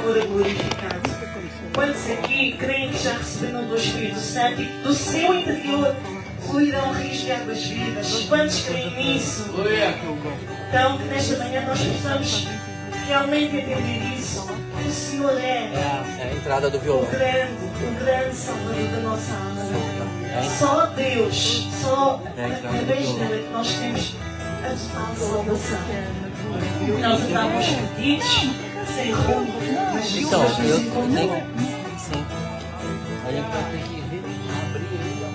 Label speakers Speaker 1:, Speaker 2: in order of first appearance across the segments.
Speaker 1: fora glorificado. Quantos aqui creem que já receberam do Espírito Santo e do seu interior fluirão rios de águas vivas? Quantos creem nisso? Então, que nesta manhã nós possamos realmente entender isso. O Senhor é
Speaker 2: a entrada do violão.
Speaker 1: o grande Salvador da nossa alma. Só Deus, só através dele é que nós temos a total salvação. Nós andávamos perdidos, sem rumo, mas Jesus
Speaker 2: Então,
Speaker 1: nos
Speaker 2: eu
Speaker 1: encontrou.
Speaker 2: nem. Sim. Aí então tem que abrir ele.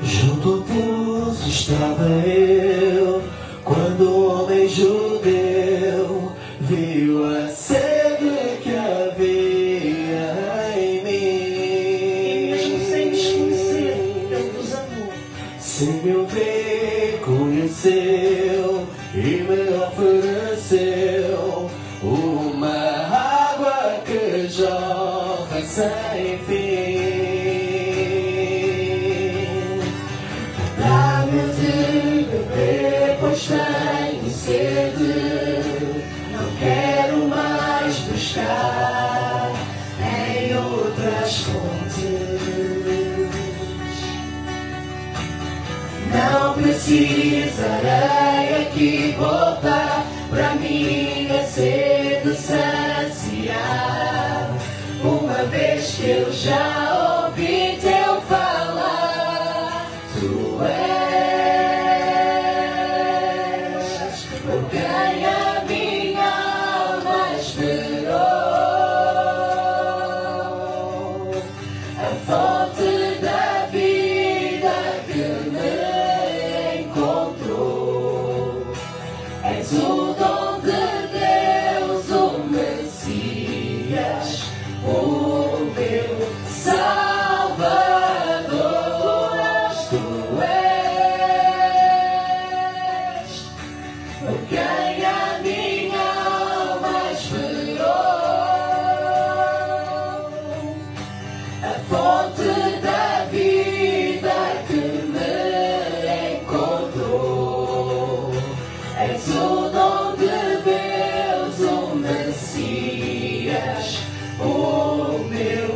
Speaker 3: Junto ao poço estava eu, quando o homem judeu viu a sede que havia em mim.
Speaker 1: E mesmo sem nos conhecer, Ele nos amou.
Speaker 3: Sem me ver, conheceu e me ofereceu uma água que jorra sem fim. Dá-me de beber, pois tenho sede. Não quero mais buscar em outras fontes. Não precisarei aqui voltar pra minha sede saciar. Uma vez que eu já ouvi teu falar, tu és por quem a minha alma esperou, a fonte da vida que me encontrou. És o dom de Deus, o Messias, o meu Salvador. Tu és por quem a minha alma esperou, a fonte da vida que me encontrou. És o dom de Deus, o Messias, o meu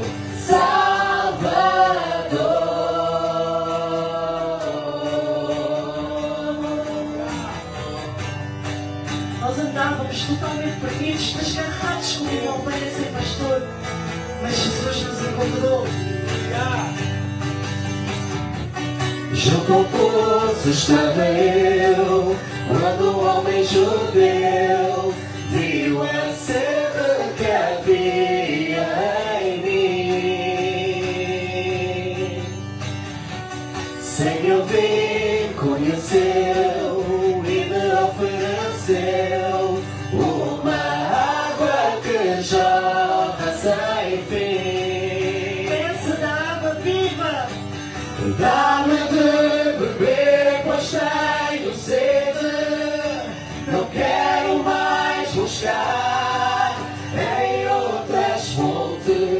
Speaker 3: Salvador.
Speaker 1: Nós andávamos totalmente perdidos, desgarrados como uma ovelha sem pastor. Mas Jesus nos encontrou.
Speaker 3: Junto ao poço estava eu, quando o homem judeu viu a sede que havia em mim. Sem me ouvir, conheceu e me ofereceu uma água que jorra sem fim.
Speaker 1: Pensa da água viva.
Speaker 3: Dá-me de beber, pois tenho sede. Não quero mais buscar em outras fontes.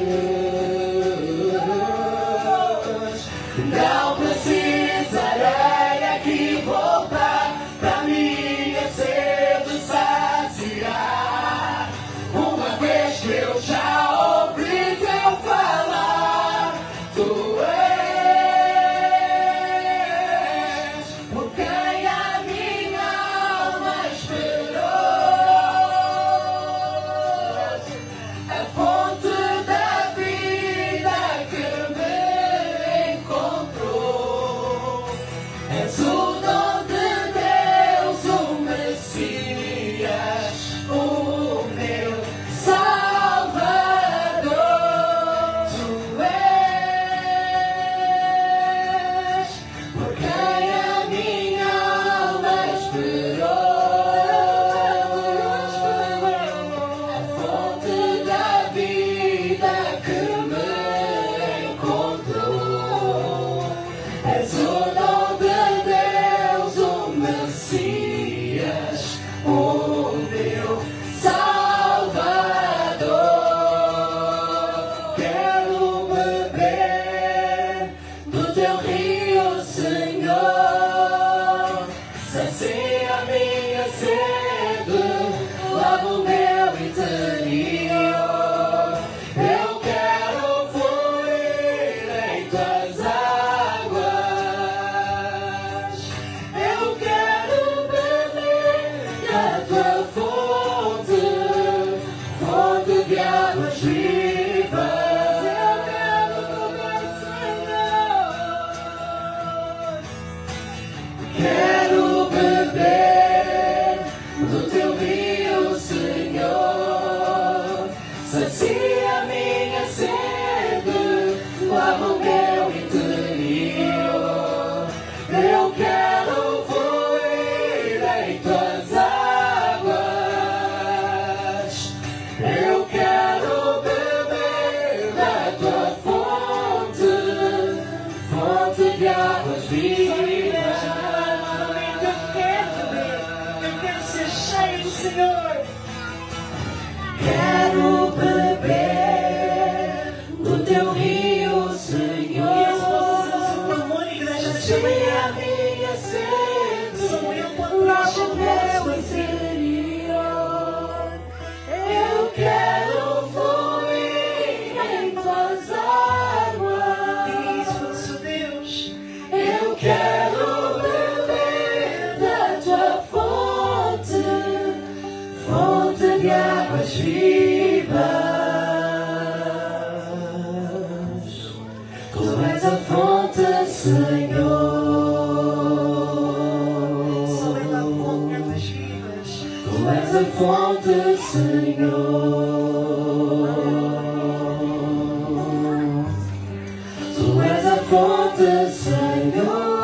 Speaker 3: Não precisarei aqui voltar pra minha sede saciar. Uma vez que eu já ouvi teu falar, tu és por quem a minha alma esperou, tua fonte, fonte de águas vivas. Quero beber do teu rio, Senhor. Sacia minha sede, lava o meu interior. Eu quero fluir em tuas águas. Eu quero beber da tua fonte, fonte de águas vivas.
Speaker 1: Senhor,
Speaker 3: quero beber do teu rio, Senhor.
Speaker 1: e as vossas não se pulmões, igreja, nesta manhã.
Speaker 3: A minha sede,
Speaker 1: Sou eu quando
Speaker 3: lava o
Speaker 1: eu
Speaker 3: meu interior. Eu quero fluir em tuas águas.
Speaker 1: Diga isso, nosso Deus.
Speaker 3: Eu quero beber da tua fonte, fonte de águas vivas. Tu és a fonte, Senhor.
Speaker 1: Sou eu a fonte de águas vivas.
Speaker 3: Tu és a fonte, Senhor. Tu és a fonte, Senhor.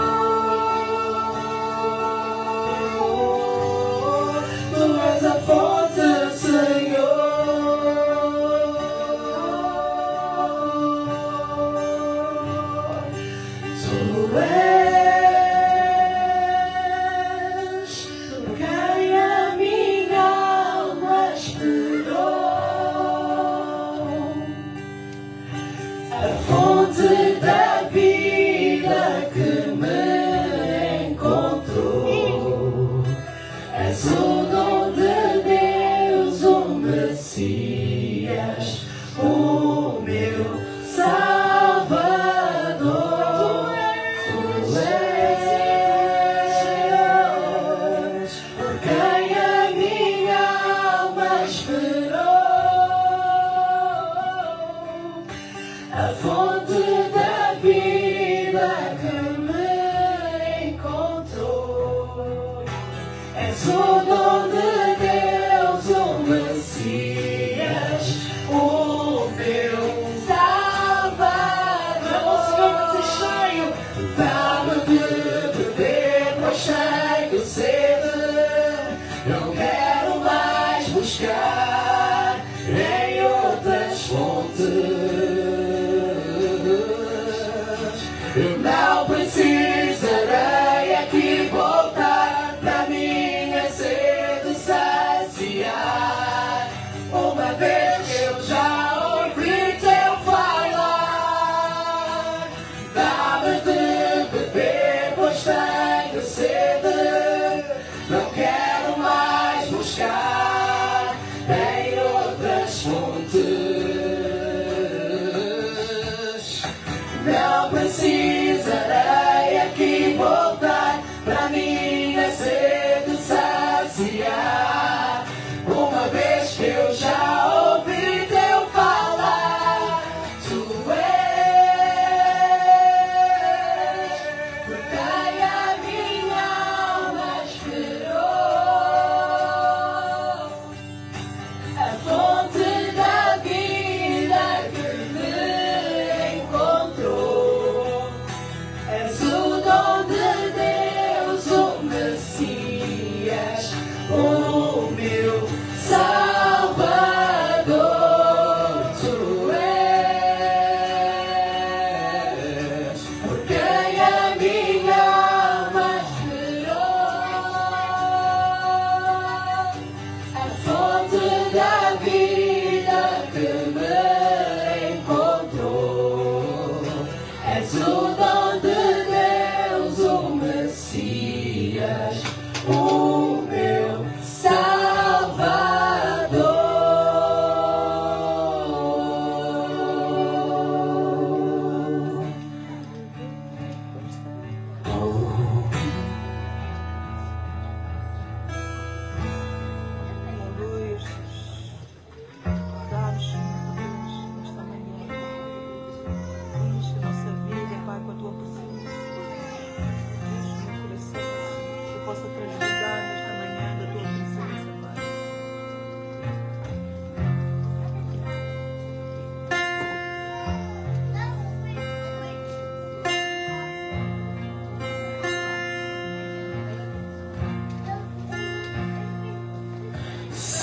Speaker 3: Tu és a fonte, Senhor. Tu és quem a minha alma esperou, a fonte da vida que me encontrou. És o dom de Deus, o Messias, o meu Salvador. Tu és por quem a minha alma esperou, a fonte da vida que me encontrou. És o dom de Deus, o Messias, o meu Salvador.
Speaker 1: O Senhor vai ser cheio.
Speaker 3: Dá-me de beber, pois tenho sede. Não quero mais buscar em outras fontes. Eu não precisarei aqui voltar pra minha sede saciar. Uma vez que eu já ouvi teu falar, dá-me de beber, pois tenho sede. Não quero mais buscar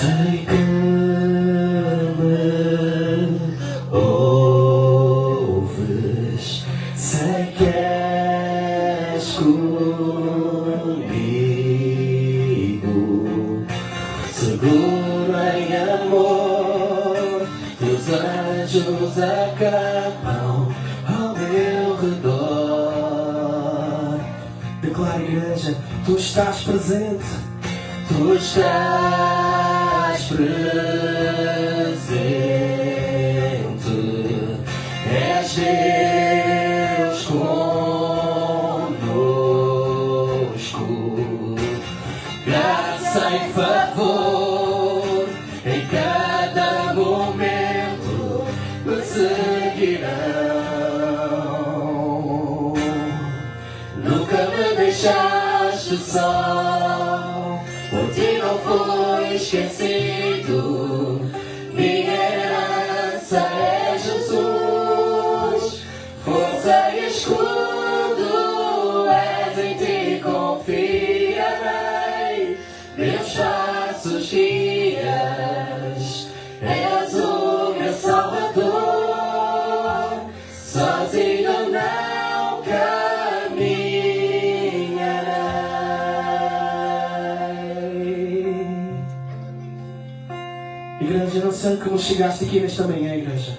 Speaker 3: Sei que me ouves, sei que és comigo, seguro em amor, teus anjos acampam ao meu redor. Declara, igreja, tu estás presente, tu estás presente, és Deus conosco, graça e favor em cada momento me seguirão. Nunca me deixaste só, por ti não fui esquecido. Minha herança é Jesus, força e escudo, és em ti confiarei. Meus passos guias, és o meu Salvador, sozinho não caminharei. Igreja, eu não sei como chegaste aqui nesta manhã, igreja,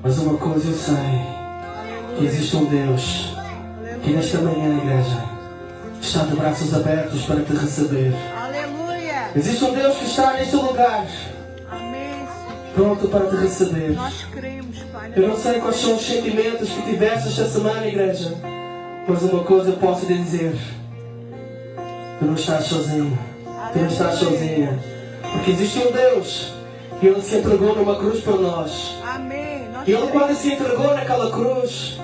Speaker 3: mas uma coisa eu sei, que existe um Deus que nesta manhã, igreja, está de braços abertos para te receber.
Speaker 4: Aleluia.
Speaker 3: Existe um Deus que está neste lugar,
Speaker 4: Amém.
Speaker 3: pronto para te receber.
Speaker 4: Nós cremos, Pai.
Speaker 3: Eu não sei quais são os sentimentos que tiveste esta semana, igreja, mas uma coisa eu posso te dizer: tu não estás sozinho, tu não estás sozinha, porque existe um Deus e Ele se entregou numa cruz por nós.
Speaker 4: Amém. Nós
Speaker 3: E Ele,
Speaker 4: cremos.
Speaker 3: quando se entregou naquela cruz,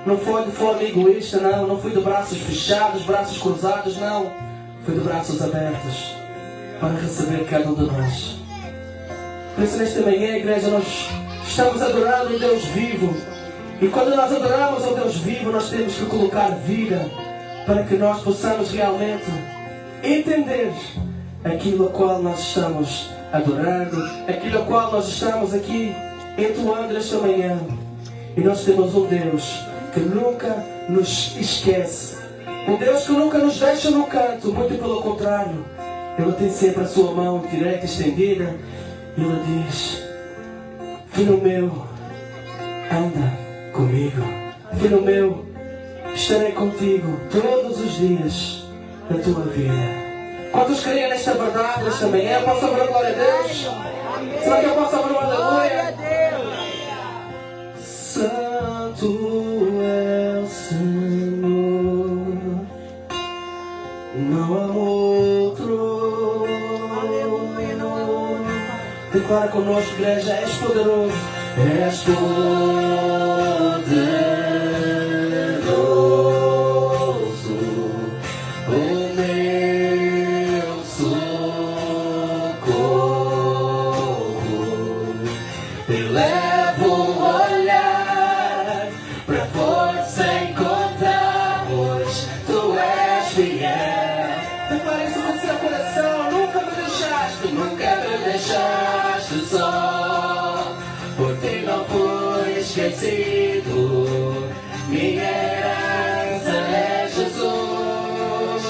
Speaker 3: não foi de forma egoísta, não foi de braços fechados, braços cruzados, não, foi de braços abertos para receber cada um de nós. Por isso, nesta manhã, igreja, nós estamos adorando um Deus vivo. E quando nós adoramos ao Deus vivo, nós temos que colocar vida para que nós possamos realmente entender aquilo a qual nós estamos adorando, aquilo a qual nós estamos aqui entoando nesta manhã. E nós temos um Deus que nunca nos esquece, um Deus que nunca nos deixa no canto, muito pelo contrário, Ele tem sempre a sua mão direita estendida e Ele diz: filho meu, anda comigo, filho meu, estarei contigo todos os dias da tua vida. Quantos creem nesta verdade, nesta manhã? Posso abrir glória a Deus? Será que eu posso abrir uma
Speaker 4: Glória a
Speaker 3: aleluia?
Speaker 4: Deus.
Speaker 3: Santo é o Senhor, não há outro.
Speaker 4: Aleluia, não há outro, Pai.
Speaker 3: Declara conosco, igreja: és poderoso, és poderoso, o meu socorro. Elevo o olhar pra força encontrar, pois tu és fiel. Declara isso no seu coração: nunca me deixaste só, por ti não fui esquecido. Minha herança é Jesus,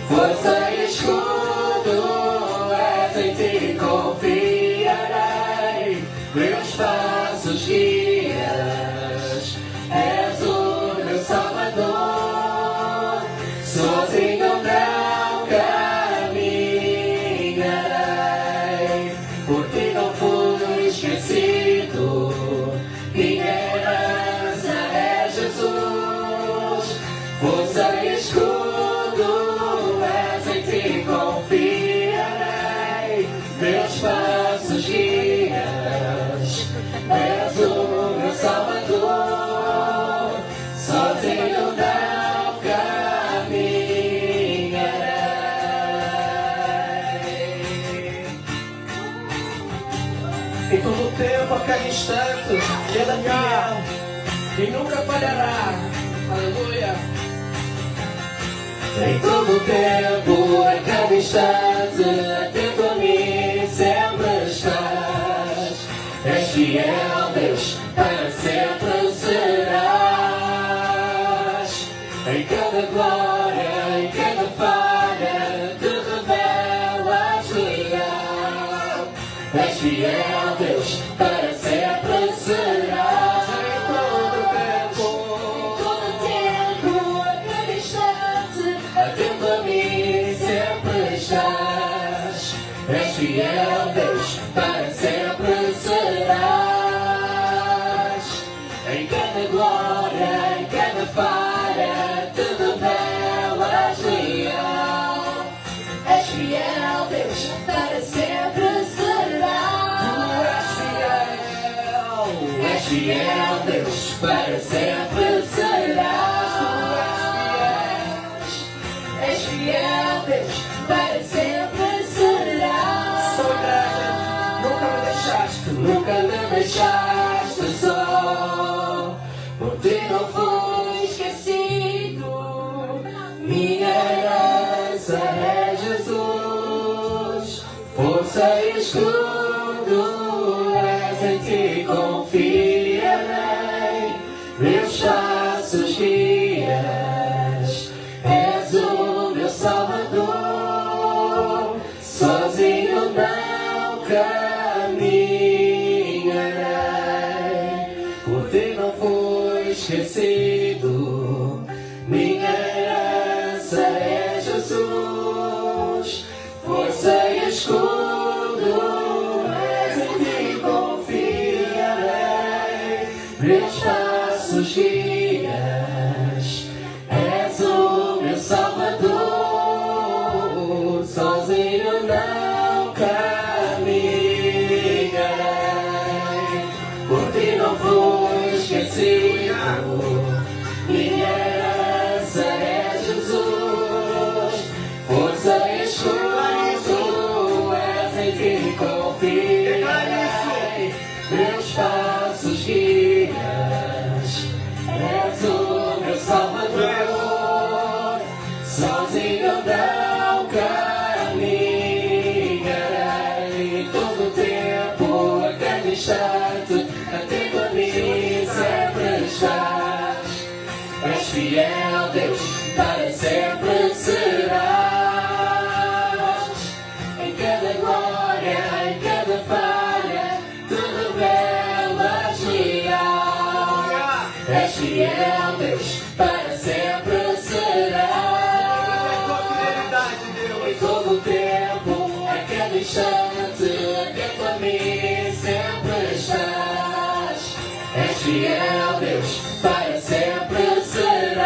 Speaker 3: força e escudo, és em ti confiarei. Meus passos guias, és o meu Salvador, sozinho não caminharei, por ti não fui esquecido. Minha herança é Jesus, força e escudo, és em ti confiarei. Meus passos guias, és o meu Salvador, sozinho não caminharei. Em todo tempo, a cada instante, Ele é fiel e nunca falhará. Aleluia. Em todo tempo, a cada instante, atento a mim, sempre estás. És fiel, Deus, para sempre serás. Em cada glória, em cada falha, te revelas leal. És fiel, Deus, para sempre serás. És fiel, Deus, para sempre serás. Em cada glória, em cada falha, te revelas leal. És fiel, Deus, para sempre serás. Tu és fiel, Deus, para sempre serás. És fiel, Deus, para sempre serás. Nunca me deixaste só. Por ti não fui esquecido. Minha herança é Jesus. Força e escudo, és em ti confiarei. Meus passos guias, és o meu Salvador. Sozinho não caminharei, por ti não fui esquecido. Minha herança é Jesus. Força e escudo, és em ti confiarei. Meus passos guias, és o meu Salvador. Sozinho não caminharei, por ti não fui esquecido. Minha herança é Jesus. Força e escudo, és em ti confiarei. Meus passos guias, és o meu Salvador. Sozinho não caminharei. Todo tempo, a cada instante, atento a mim sempre estás. És fiel, Deus, para sempre serás. Em cada glória, em cada falha, te revelas leal. És fiel, Deus, para sempre serás. Em todo tempo, a cada instante, atento a mim sempre estás. És fiel, Deus, para sempre serás.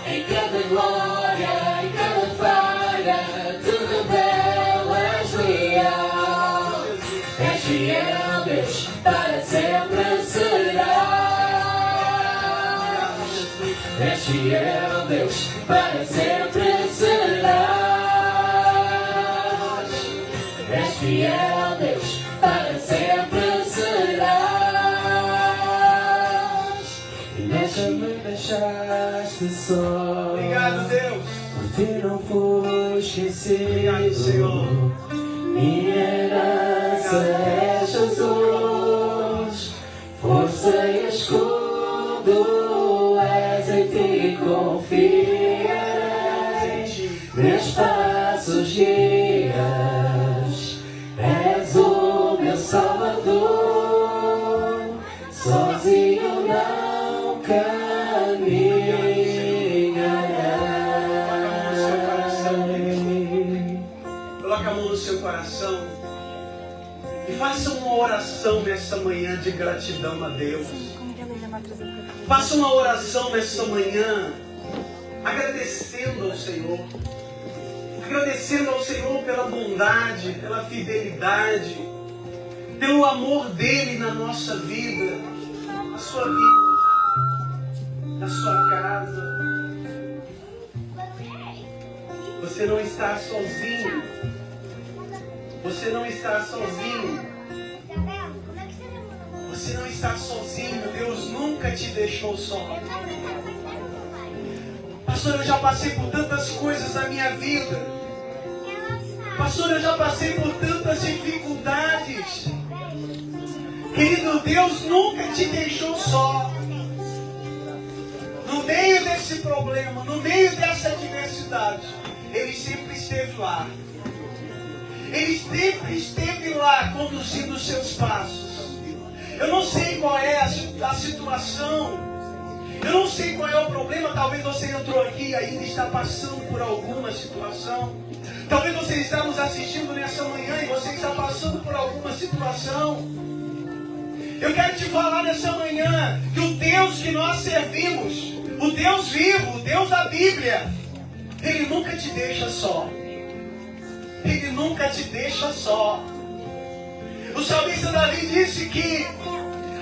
Speaker 3: Em cada glória, em cada falha, te revelas leal. És fiel, Deus, para sempre serás. És fiel, Deus, para sempre serás. És fiel, Deus, para sempre serás. E nunca me deixaste só.
Speaker 5: Obrigado, Deus.
Speaker 3: Por ti não fui esquecido.
Speaker 5: Obrigado, Senhor.
Speaker 3: Minha herança é Jesus. Força e escudo, és em ti confiarei. Meus passos guias, és o meu Salvador. Sozinho não caminharei.
Speaker 5: Coloca a mão no seu coração e faça uma oração nessa manhã de gratidão a Deus. Faça uma oração nessa manhã agradecendo ao Senhor. Agradecendo ao Senhor pela bondade, pela fidelidade, pelo amor dele na nossa vida, na sua vida, na sua casa. Você não está sozinho. Você não está sozinho. Você não está sozinho. Deus nunca te deixou só. Pastor, eu já passei por tantas coisas na minha vida. Pastor, eu já passei por tantas dificuldades. Querido, Deus nunca te deixou só. No meio desse problema, no meio dessa adversidade, Ele sempre esteve lá. Ele sempre esteve lá conduzindo os seus passos. Eu não sei qual é a situação. Eu não sei qual é o problema. Talvez você entrou aqui e ainda está passando por alguma situação. Talvez você está nos assistindo nessa manhã e você está passando por alguma situação. Eu quero te falar nessa manhã que o Deus que nós servimos, o Deus vivo, o Deus da Bíblia, Ele nunca te deixa só. Ele nunca te deixa só. O salmista Davi disse que,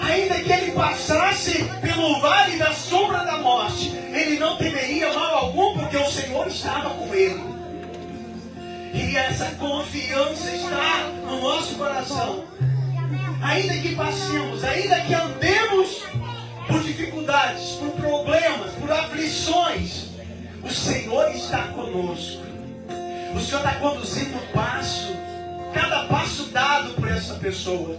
Speaker 5: ainda que ele passasse pelo vale da sombra da morte, ele não temeria mal algum, porque o Senhor estava com ele. E essa confiança está no nosso coração. Ainda que passemos, ainda que andemos por dificuldades, por problemas, por aflições, o Senhor está conosco. O Senhor está conduzindo o passo, cada passo dado por essa pessoa.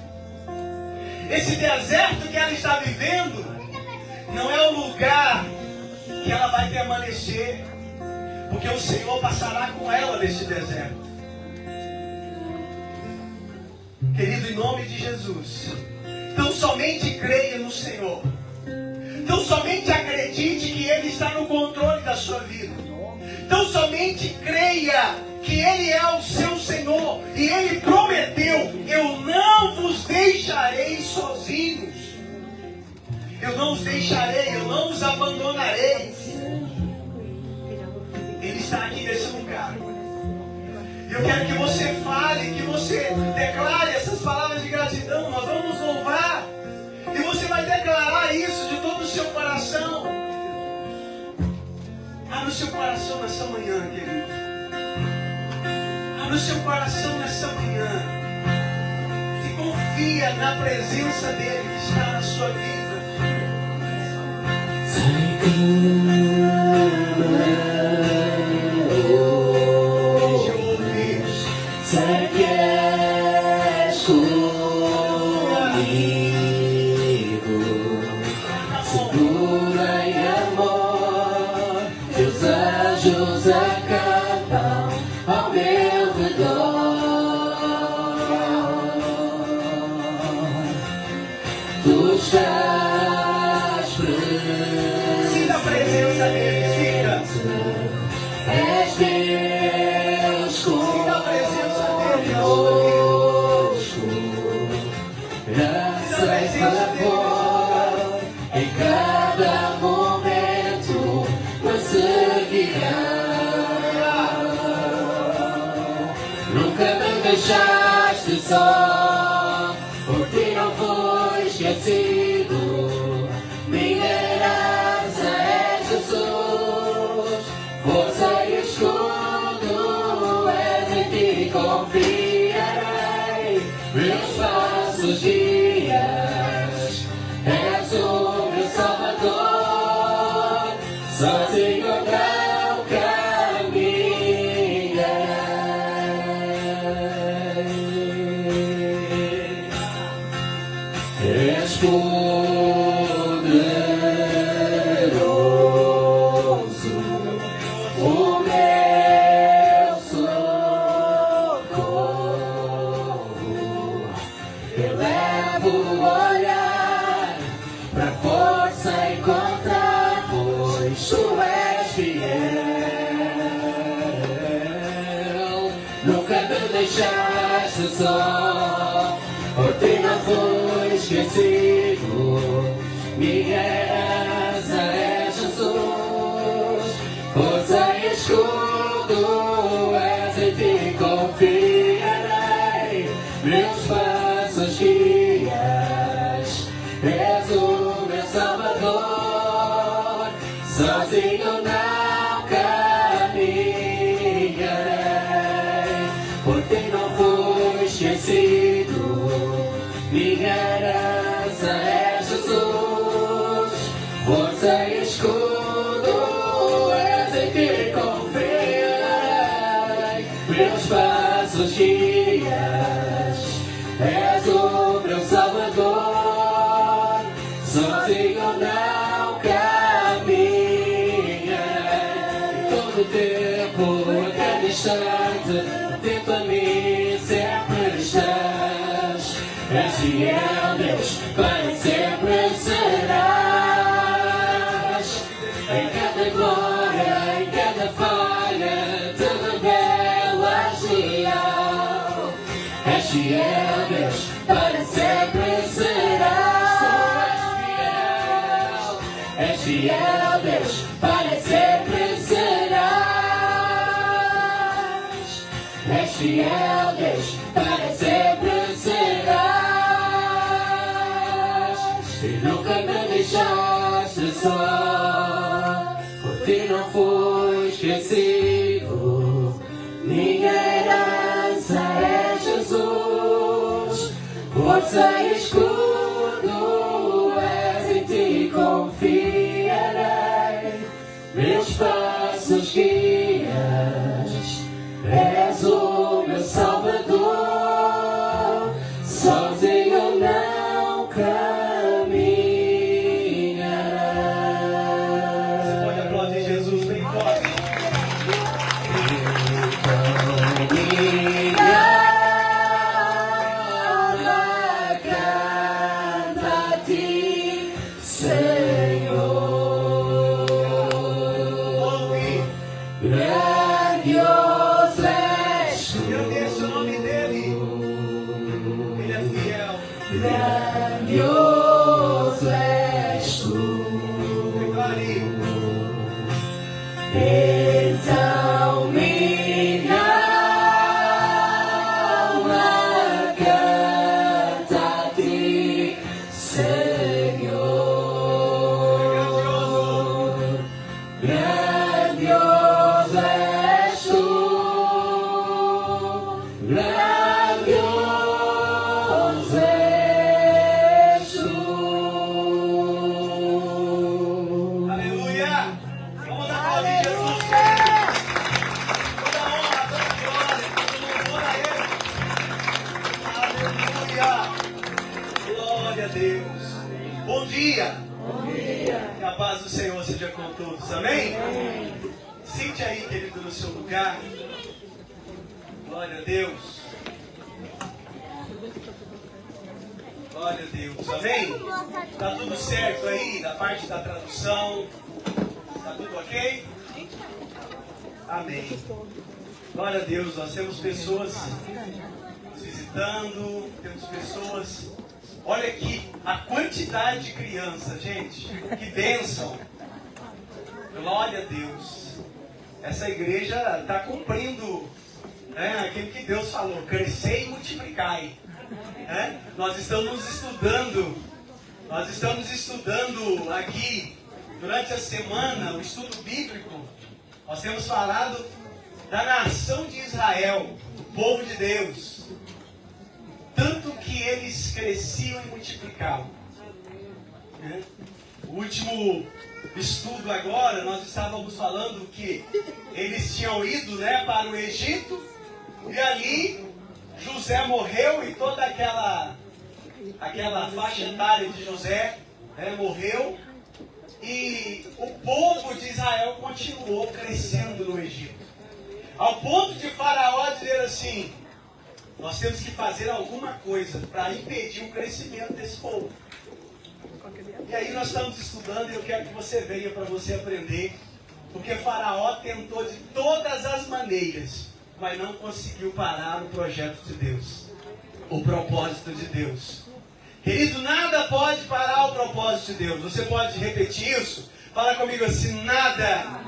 Speaker 5: Esse deserto que ela está vivendo não é o lugar que ela vai permanecer, porque o Senhor passará com ela nesse deserto. Querido, em nome de Jesus, então somente creia no Senhor. Então somente acredite que Ele está no controle da sua vida. Então somente creia que Ele é o seu Senhor. E Ele prometeu: eu não vos deixarei sozinhos. Eu não os deixarei, eu não os abandonarei. Ele está aqui nesse lugar. Eu quero que você fale, que você declare essas palavras de gratidão. Nós vamos louvar. E você vai declarar isso de todo o seu coração. Abra o seu coração nessa manhã, querido. Abra o seu coração nessa manhã. E confia na presença dEle que está na sua vida.
Speaker 3: Sei que és comigo, segura em amor, teus anjos acampam ao meu redor. Tu estás presente.
Speaker 5: Sinta a presença dEle, sinta.
Speaker 3: És Deus conosco. Graça e favor em cada momento nos seguirá. Nunca me deixaste só, por ti não fui esquecido. Minha herança é Jesus, força e escudo, és em ti confiarei. Meus passos dias, és o meu Salvador, sozinho não caminharei. És poderoso, o meu socorro. Elevo o olhar pra força encontrar, pois tu és fiel. Nunca me deixaste só, por ti não fui esquecido. Minha herança é Jesus, força e escudo, és em ti confiarei. Meus passos guias, és o meu Salvador, sozinho não caminharei. Por ti não fui esquecido, minha herança é Jesus, força e escudo, és em meus passos guias, és o meu Salvador, sozinho não caminha, em todo tempo, a cada instante, atento a mim sempre estás, és fiel Deus, para sempre serás, em cada glória, em cada falha, te revelas leal, és fiel Deus, para sempre serás, és fiel Deus, para sempre serás, és fiel Deus, para sempre serás, e nunca me deixaste só, por ti não fui esquecido, minha herança é Jesus, força e escudo és, em ti confiarei, meus passos guias, és o meu Salvador, sozinho não caminharei.
Speaker 5: Você pode aplaudir Jesus bem forte. Ouve,
Speaker 3: Grandioso és tu,
Speaker 5: agradeça o nome dele. Ele é fiel.
Speaker 3: grandioso és tu.
Speaker 5: Declare.
Speaker 3: Então minha alma canta a ti, Senhor. Grandioso és tu, grandioso és tu.
Speaker 5: Aleluia. Vamos aplaudir Jesus. Toda honra, toda glória, todo louvor a Ele. Aleluia. Glória a Deus. Bom dia. Que a paz do Senhor seja com todos. Amém? Sente aí, querido, no seu lugar. Glória a Deus. Glória a Deus. Amém? Tá tudo certo aí, da parte da tradução? Tá tudo ok? Amém. Glória a Deus. Nós temos pessoas nos visitando, temos pessoas... Olha aqui a quantidade de crianças, gente. Que bênção. Glória a Deus. Essa igreja está cumprindo, né, aquilo que Deus falou. Crescer e multiplicai. Né? Nós estamos estudando aqui durante a semana o estudo bíblico. Nós temos falado da nação de Israel, o povo de Deus. Tanto que eles cresciam e multiplicavam. Né? O último estudo agora, nós estávamos falando que eles tinham ido, né, para o Egito, e ali José morreu e toda aquela faixa etária de José, né, morreu, e o povo de Israel continuou crescendo no Egito. Ao ponto de Faraó dizer assim: nós temos que fazer alguma coisa para impedir o crescimento desse povo. E aí nós estamos estudando e eu quero que você venha para você aprender. Porque Faraó tentou de todas as maneiras, mas não conseguiu parar o projeto de Deus. O propósito de Deus. Querido, nada pode parar o propósito de Deus. Você pode repetir isso? Fala comigo assim: nada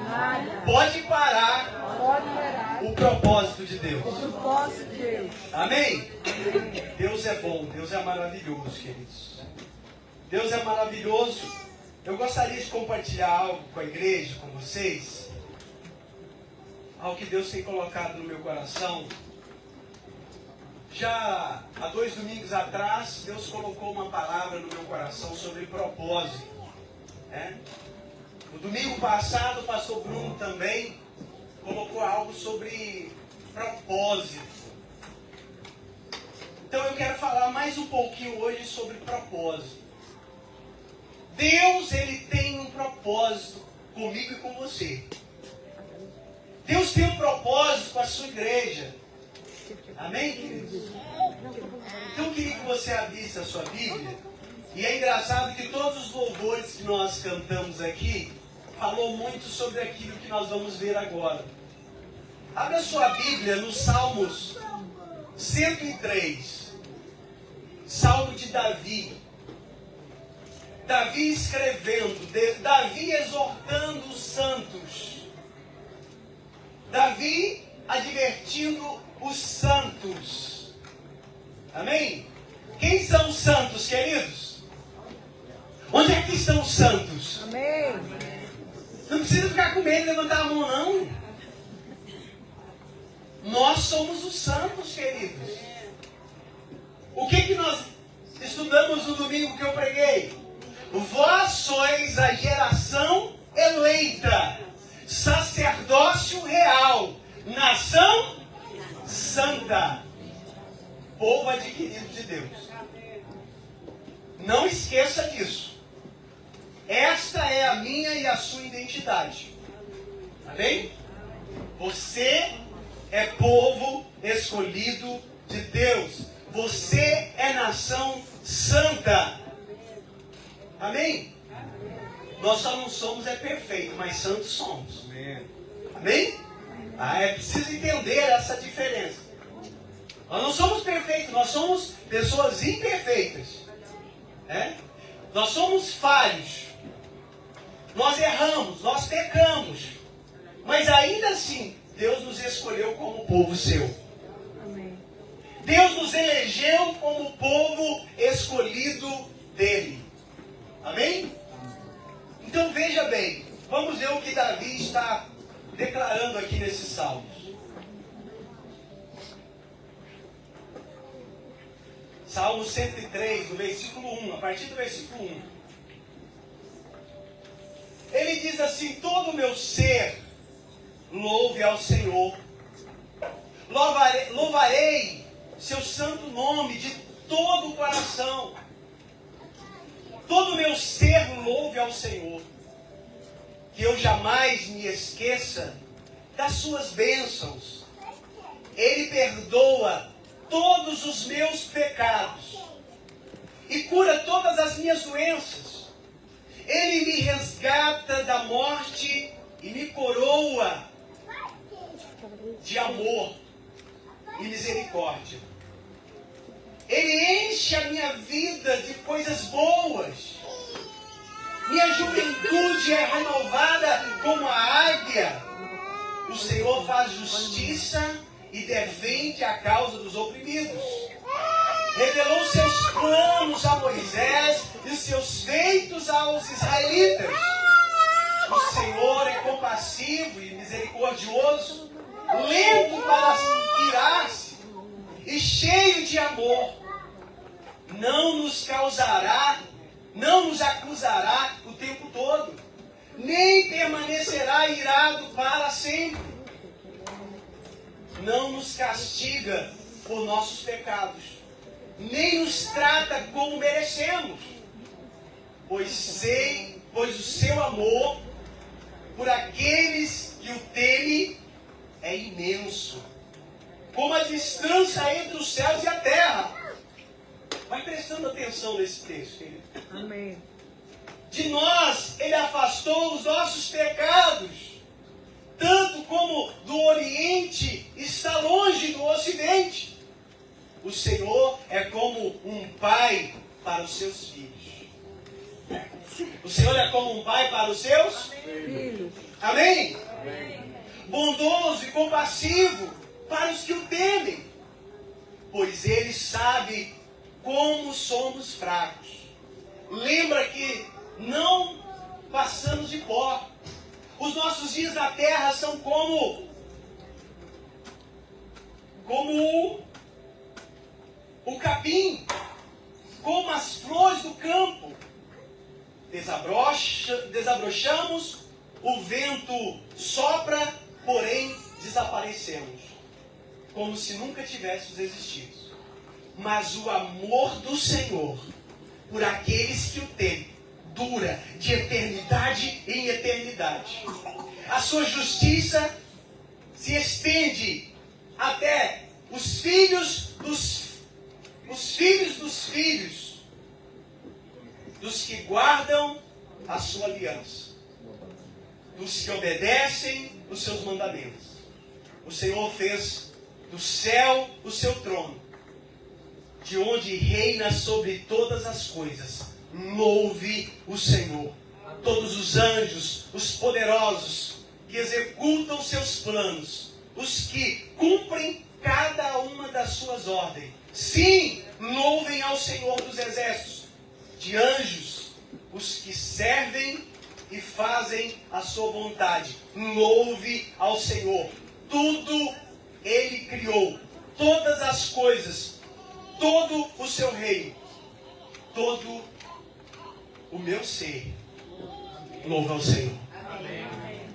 Speaker 5: pode parar o propósito de Deus. Amém? Deus é bom, Deus é maravilhoso, queridos. Deus é maravilhoso. Eu gostaria de compartilhar algo com a igreja, com vocês. Algo que Deus tem colocado no meu coração. Já há 2 domingos atrás, Deus colocou uma palavra no meu coração sobre propósito. No domingo passado, o pastor Bruno também colocou algo sobre propósito. Então eu quero falar mais um pouquinho hoje sobre propósito. Deus, Ele tem um propósito comigo e com você. Deus tem um propósito com a sua igreja. Amém, queridos? Então eu queria que você abrisse a sua Bíblia. E é engraçado que todos os louvores que nós cantamos aqui falou muito sobre aquilo que nós vamos ver agora. Abra a sua Bíblia no Salmos 103. Salmo de Davi. Davi escrevendo, Davi exortando os santos. Davi advertindo os santos. Amém? Quem são os santos, queridos? Onde é que estão os santos?
Speaker 4: Amém.
Speaker 5: Não precisa ficar com medo de levantar a mão, não. Nós somos os santos, queridos. O que nós estudamos no domingo que eu preguei? Vós sois a geração eleita, sacerdócio real, nação santa, povo adquirido de Deus. Não esqueça disso. Esta é a minha e a sua identidade. Amém? Você é povo escolhido de Deus. Você é nação santa. Amém? Nós só não somos perfeitos, mas santos somos. Amém? É preciso entender essa diferença. Nós não somos perfeitos, nós somos pessoas imperfeitas. Nós somos falhos. Nós erramos, nós pecamos. Mas ainda assim, Deus nos escolheu como povo seu.
Speaker 4: Amém.
Speaker 5: Deus nos elegeu como povo escolhido dele. Amém? Então veja bem, vamos ver o que Davi está declarando aqui nesses salmos. Salmo 103, no versículo 1, a partir do versículo 1. Ele diz assim: todo o meu ser louve ao Senhor. Louvarei seu santo nome de todo o coração. Todo o meu ser louve ao Senhor. Que eu jamais me esqueça das suas bênçãos. Ele perdoa todos os meus pecados e cura todas as minhas doenças. Ele me resgata da morte e me coroa de amor e misericórdia. Ele enche a minha vida de coisas boas. Minha juventude é renovada como a águia. O Senhor faz justiça e defende a causa dos oprimidos. Revelou seus planos a Moisés e seus feitos aos israelitas. O Senhor é compassivo e misericordioso, lento para irar-se e cheio de amor. Não nos acusará o tempo todo, nem permanecerá irado para sempre. Não nos castiga por nossos pecados, nem nos trata como merecemos, pois o seu amor por aqueles que o temem é imenso, como a distância entre os céus e a terra. Vai prestando atenção nesse texto, querido.
Speaker 4: Amém.
Speaker 5: De nós, Ele afastou os nossos pecados, tanto como do Oriente está longe do Ocidente. O Senhor é como um pai para os seus filhos. O Senhor é como um pai para os seus
Speaker 4: Filhos.
Speaker 5: Amém? Bondoso e compassivo para os que o temem, pois Ele sabe como somos fracos. Lembra que não passamos de pó. Os nossos dias na terra são como o capim, como as flores do campo. Desabrochamos, o vento sopra, porém desaparecemos. como se nunca tivéssemos existido. Mas o amor do Senhor por aqueles que o temem dura de eternidade em eternidade. A sua justiça se estende até os filhos dos filhos dos que guardam a sua aliança, dos que obedecem os seus mandamentos. O Senhor fez do céu o seu trono, de onde reina sobre todas as coisas. Louve o Senhor. Todos os anjos, os poderosos, que executam seus planos, os que cumprem cada uma das suas ordens. Sim, louvem ao Senhor dos exércitos, de anjos, os que servem e fazem a sua vontade. Louve ao Senhor. Tudo Ele criou, todas as coisas, todo o seu reino, todo o meu ser. Louva ao Senhor. Amém?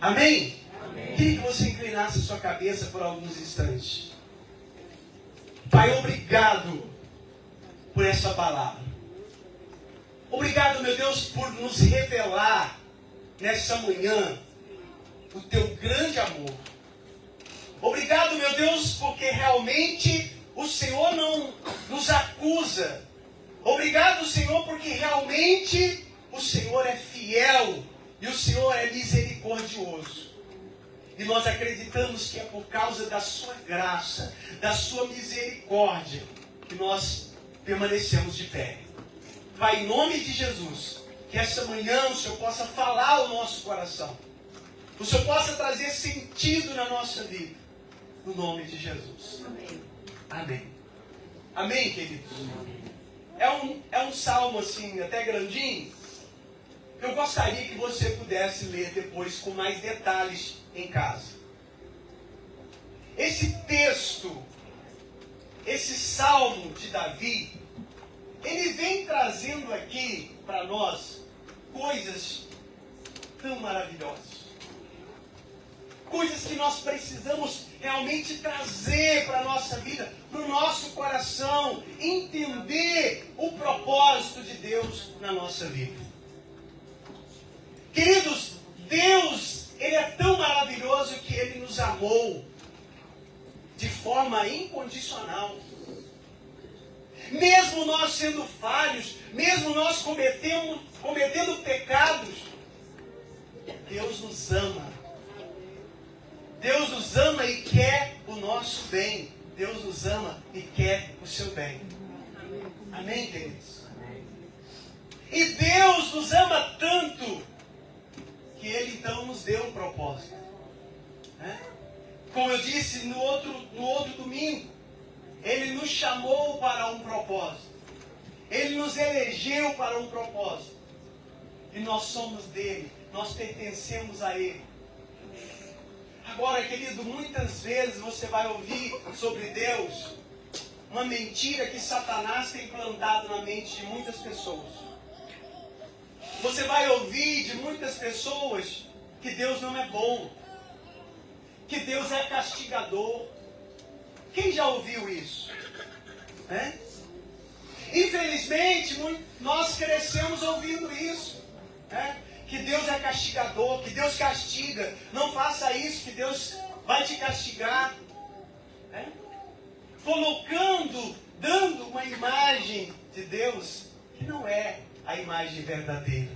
Speaker 5: Amém? Amém. Queria que você inclinasse a sua cabeça por alguns instantes. Pai, obrigado por essa palavra. Obrigado, meu Deus, por nos revelar nessa manhã o teu grande amor. Obrigado, meu Deus, porque realmente o Senhor não nos acusa. Obrigado, Senhor, porque realmente o Senhor é fiel e o Senhor é misericordioso. E nós acreditamos que é por causa da sua graça, da sua misericórdia, que nós permanecemos de pé. Pai, em nome de Jesus, que essa manhã o Senhor possa falar ao nosso coração. O Senhor possa trazer sentido na nossa vida. No nome de Jesus. Amém. Amém. Amém, queridos? É um salmo assim, até grandinho. Eu gostaria que você pudesse ler depois com mais detalhes em casa. Esse texto, esse salmo de Davi, ele vem trazendo aqui para nós coisas tão maravilhosas. Coisas que nós precisamos realmente trazer para a nossa vida, para o nosso coração, entender o propósito de Deus na nossa vida. Queridos, Deus, Ele é tão maravilhoso que Ele nos amou de forma incondicional. Mesmo nós sendo falhos, mesmo nós cometendo pecados, Deus nos ama. Deus nos ama e quer o nosso bem. Deus nos ama e quer o seu bem. Amém, queridos? E Deus nos ama tanto que Ele então nos deu um propósito. Como eu disse no outro domingo, Ele nos chamou para um propósito. Ele nos elegeu para um propósito. E nós somos dele, nós pertencemos a Ele. Agora, querido, muitas vezes você vai ouvir sobre Deus uma mentira que Satanás tem plantado na mente de muitas pessoas. Você vai ouvir de muitas pessoas que Deus não é bom, que Deus é castigador. Quem já ouviu isso? Infelizmente, nós crescemos ouvindo isso. Que Deus é castigador, que Deus castiga. Não faça isso, que Deus vai te castigar. Dando uma imagem de Deus que não é a imagem verdadeira.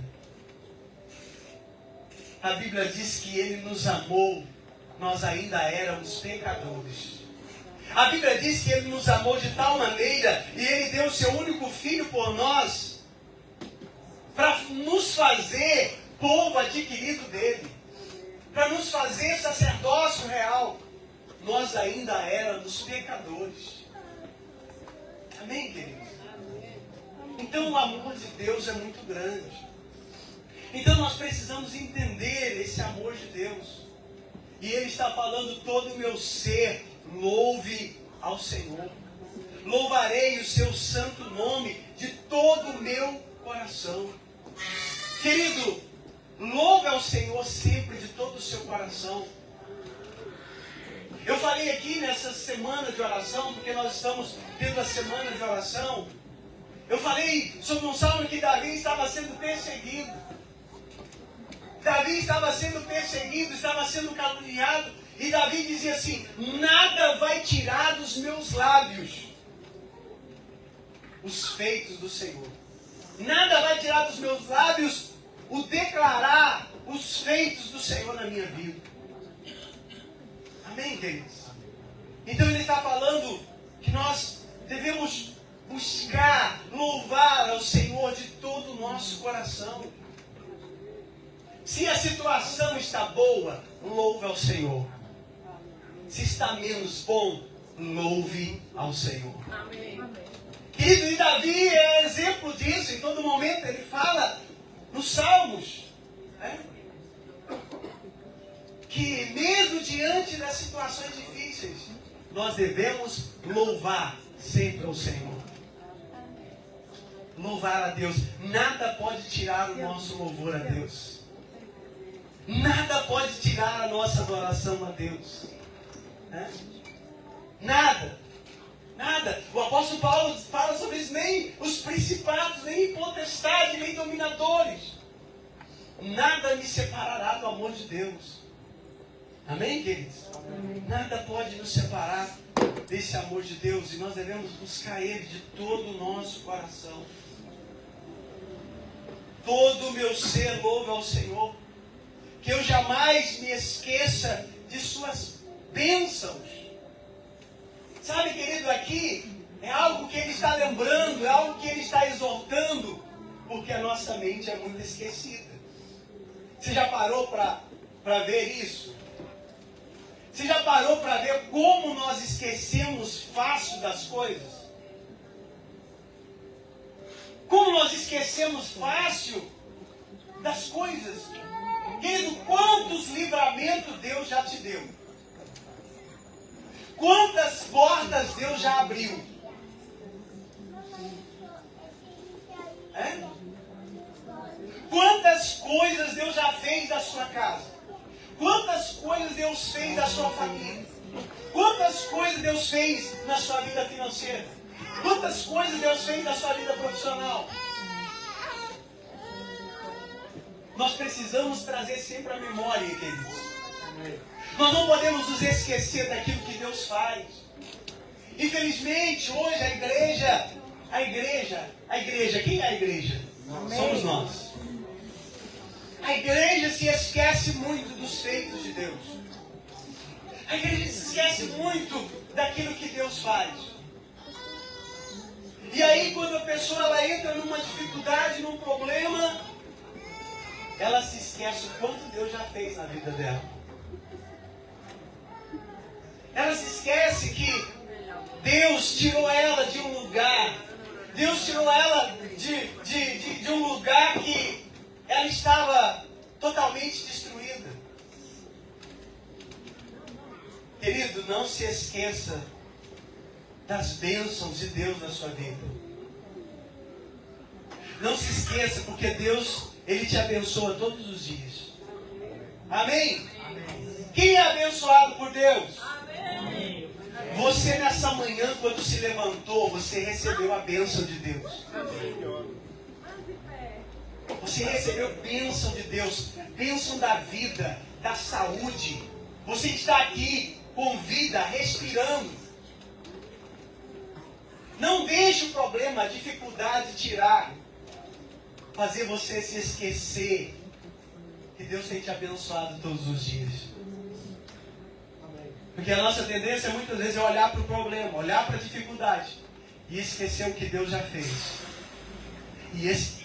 Speaker 5: A Bíblia diz que Ele nos amou, nós ainda éramos pecadores. A Bíblia diz que Ele nos amou de tal maneira, e Ele deu o seu único filho por nós, para nos fazer povo adquirido dele, para nos fazer sacerdócio real. Nós ainda éramos pecadores. Amém, queridos? Então o amor de Deus é muito grande. Então nós precisamos entender esse amor de Deus. E Ele está falando: todo o meu ser, louve ao Senhor. Louvarei o seu santo nome de todo o meu coração. Querido, louve ao Senhor sempre de todo o seu coração. Eu falei aqui nessa semana de oração, porque nós estamos tendo a semana de oração. Eu falei sobre um salmo que Davi estava sendo perseguido. Davi estava sendo perseguido, estava sendo caluniado. E Davi dizia assim: nada vai tirar dos meus lábios os feitos do Senhor. Nada vai tirar dos meus lábios o declarar os feitos do Senhor na minha vida. Amém, queridos? Então ele está falando que nós devemos buscar, louvar ao Senhor de todo o nosso coração. Se a situação está boa, louve ao Senhor. Se está menos bom, louve ao Senhor.
Speaker 4: Amém.
Speaker 5: Querido, e Davi é exemplo disso. Em todo momento ele fala nos Salmos, né? Que mesmo diante das situações difíceis, nós devemos louvar sempre ao Senhor. Louvar a Deus. Nada pode tirar o nosso louvor a Deus. Nada pode tirar a nossa adoração a Deus. Né? Nada. Nada. O apóstolo Paulo fala sobre isso. Nem os principados, nem potestades, nem dominadores. Nada me separará do amor de Deus. Amém, queridos? Amém. Nada pode nos separar desse amor de Deus. E nós devemos buscar Ele de todo o nosso coração. Todo o meu ser louve ao Senhor. Que eu jamais me esqueça de suas bênçãos. Sabe, querido, aqui é algo que ele está lembrando, é algo que ele está exortando, porque a nossa mente é muito esquecida. Você já parou para ver isso? Você já parou para ver como nós esquecemos fácil das coisas? Como nós esquecemos fácil das coisas? Querido, quantos livramentos Deus já te deu? Quantas portas Deus já abriu? É? Quantas coisas Deus já fez da sua casa? Quantas coisas Deus fez da sua família? Quantas coisas Deus fez na sua vida financeira? Quantas coisas Deus fez na sua vida profissional? Nós precisamos trazer sempre a memória, queridos. Nós não podemos nos esquecer daquilo que Deus faz. Infelizmente, hoje a igreja, quem é a igreja? Amém. Somos nós. A igreja se esquece muito dos feitos de Deus. A igreja se esquece muito daquilo que Deus faz. E aí, quando a pessoa ela entra numa dificuldade, num problema, ela se esquece o quanto Deus já fez na vida dela. Ela se esquece que Deus tirou ela de um lugar. Deus tirou ela de um lugar que ela estava totalmente destruída. Querido, não se esqueça das bênçãos de Deus na sua vida. Não se esqueça, porque Deus, Ele te abençoa todos os dias. Amém? Amém. Quem é abençoado por Deus? Amém. Você nessa manhã, quando se levantou, você recebeu a bênção de Deus. Você recebeu bênção de Deus, bênção da vida, da saúde. Você está aqui com vida, respirando. Não deixe o problema, a dificuldade fazer você se esquecer que Deus tem te abençoado todos os dias. Porque a nossa tendência muitas vezes é olhar para o problema, olhar para a dificuldade e esquecer o que Deus já fez.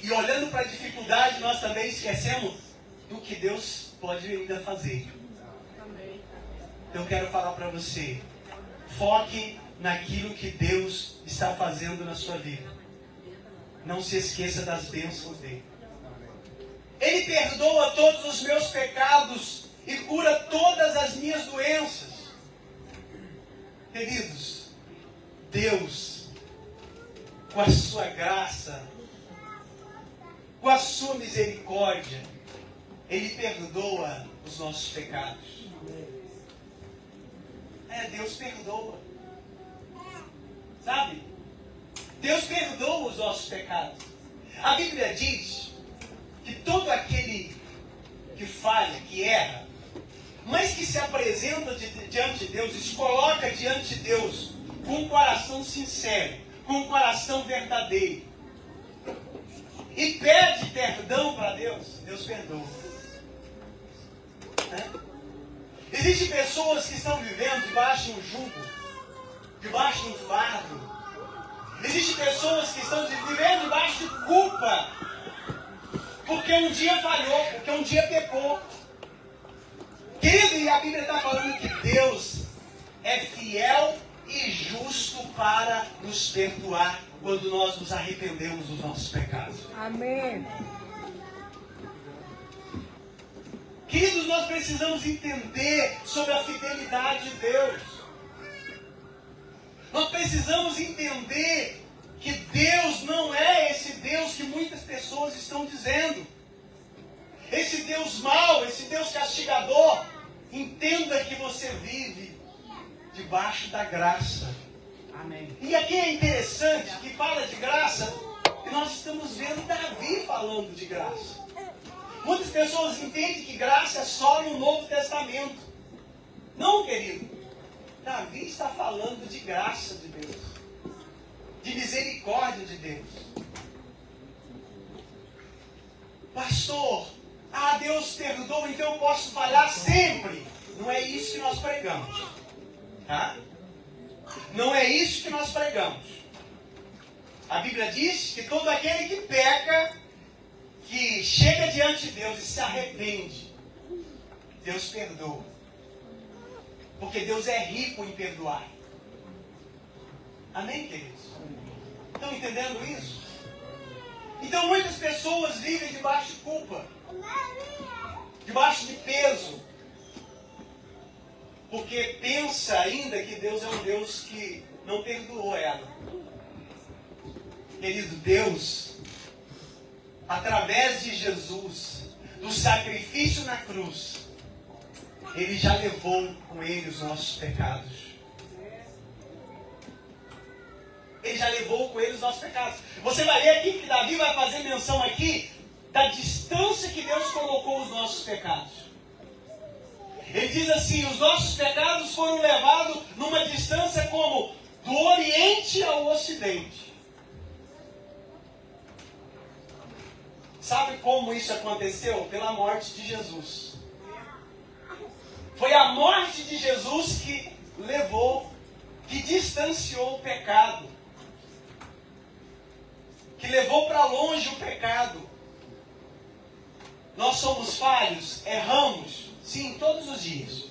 Speaker 5: E olhando para a dificuldade, nós também esquecemos do que Deus pode ainda fazer. Então eu quero falar para você, foque naquilo que Deus está fazendo na sua vida. Não se esqueça das bênçãos dele. Ele perdoa todos os meus pecados e cura todas as minhas doenças. Queridos, Deus, com a sua graça, com a sua misericórdia, Ele perdoa os nossos pecados. Deus perdoa. Sabe? Deus perdoa os nossos pecados. A Bíblia diz que todo aquele que falha, que erra, mas que se apresenta diante de Deus e se coloca diante de Deus com um coração sincero, com um coração verdadeiro, e pede perdão para Deus, Deus perdoa. Existem pessoas que estão vivendo debaixo de um jugo, debaixo de um fardo. Existem pessoas que estão vivendo debaixo de culpa, porque um dia falhou, porque um dia pecou. Querido, e a Bíblia está falando que Deus é fiel e justo para nos perdoar quando nós nos arrependemos dos nossos pecados.
Speaker 4: Amém.
Speaker 5: Queridos, nós precisamos entender sobre a fidelidade de Deus. Nós precisamos entender que Deus não é esse Deus que muitas pessoas estão dizendo. Esse Deus mau, esse Deus castigador. Entenda que você vive debaixo da graça. Amém. E aqui é interessante que fala de graça, e nós estamos vendo Davi falando de graça. Muitas pessoas entendem que graça é só no Novo Testamento. Não, querido. Davi está falando de graça de Deus, de misericórdia de Deus. Pastor, Deus perdoa, então eu posso falhar sempre. Não é isso que nós pregamos. Tá? Não é isso que nós pregamos. A Bíblia diz que todo aquele que peca, que chega diante de Deus e se arrepende, Deus perdoa. Porque Deus é rico em perdoar. Amém, queridos? Estão entendendo isso? Então muitas pessoas vivem debaixo de culpa, debaixo de peso, porque pensa ainda que Deus é um Deus que não perdoou ela. Querido, Deus, através de Jesus, do sacrifício na cruz, Ele já levou com Ele os nossos pecados. Ele já levou com Ele os nossos pecados. Você vai ler aqui que Davi vai fazer menção aqui da distância que Deus colocou os nossos pecados. Ele diz assim: os nossos pecados foram levados numa distância como do Oriente ao Ocidente. Sabe como isso aconteceu? Pela morte de Jesus. Foi a morte de Jesus que levou, que distanciou o pecado, que levou para longe o pecado. Nós somos falhos, erramos, sim, todos os dias.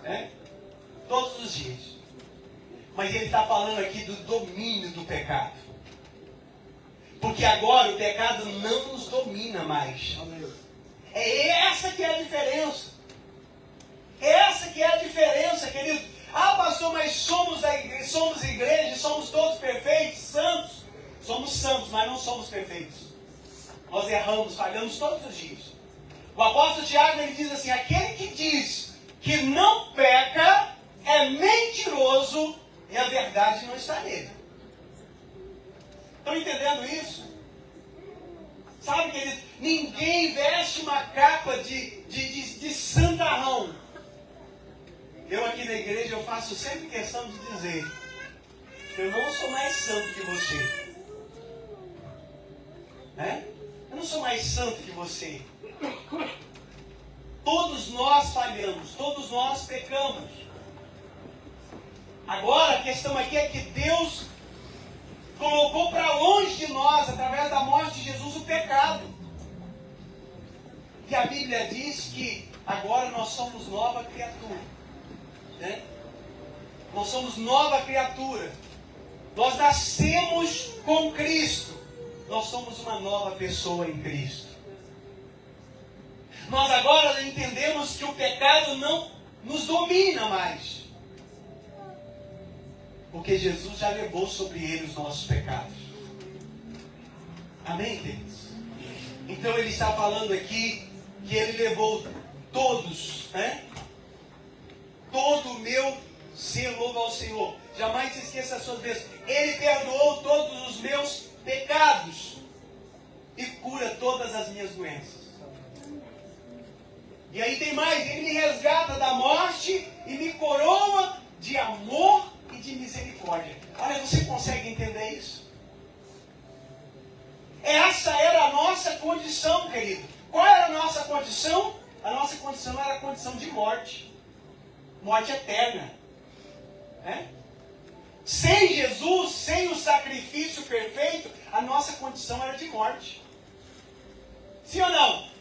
Speaker 5: Né? Todos os dias. Mas ele está falando aqui do domínio do pecado. Porque agora o pecado não nos domina mais. É essa que é a diferença. Essa que é a diferença, querido. Pastor, mas somos igreja, somos todos perfeitos, santos. Somos santos, mas não somos perfeitos. Nós erramos, falhamos todos os dias. O apóstolo Tiago, ele diz assim: aquele que diz que não peca é mentiroso e a verdade não está nele. Estão entendendo isso? Sabe, querido, ninguém veste uma capa de santarrão. Eu aqui na igreja, eu faço sempre questão de dizer: eu não sou mais santo que você. Eu não sou mais santo que você. Todos nós falhamos, todos nós pecamos. Agora a questão aqui é que Deus colocou para longe de nós, através da morte de Jesus, o pecado. E a Bíblia diz que agora nós somos nova criatura. Nós somos nova criatura. Nós nascemos com Cristo. Nós somos uma nova pessoa em Cristo. Nós agora entendemos que o pecado não nos domina mais. Porque Jesus já levou sobre ele os nossos pecados. Amém, queridos? Então ele está falando aqui que ele levou todos, todo o meu Sim, louva ao Senhor. Jamais se esqueça as suas bênçãos. Ele perdoou todos os meus pecados e cura todas as minhas doenças. E aí tem mais, ele me resgata da morte e me coroa de amor e de misericórdia. Olha, você consegue entender isso? Essa era a nossa condição, querido. Qual era a nossa condição? A nossa condição era a condição de morte. Morte eterna. Sem Jesus, sem o sacrifício perfeito, a nossa condição era de morte. Sim ou não?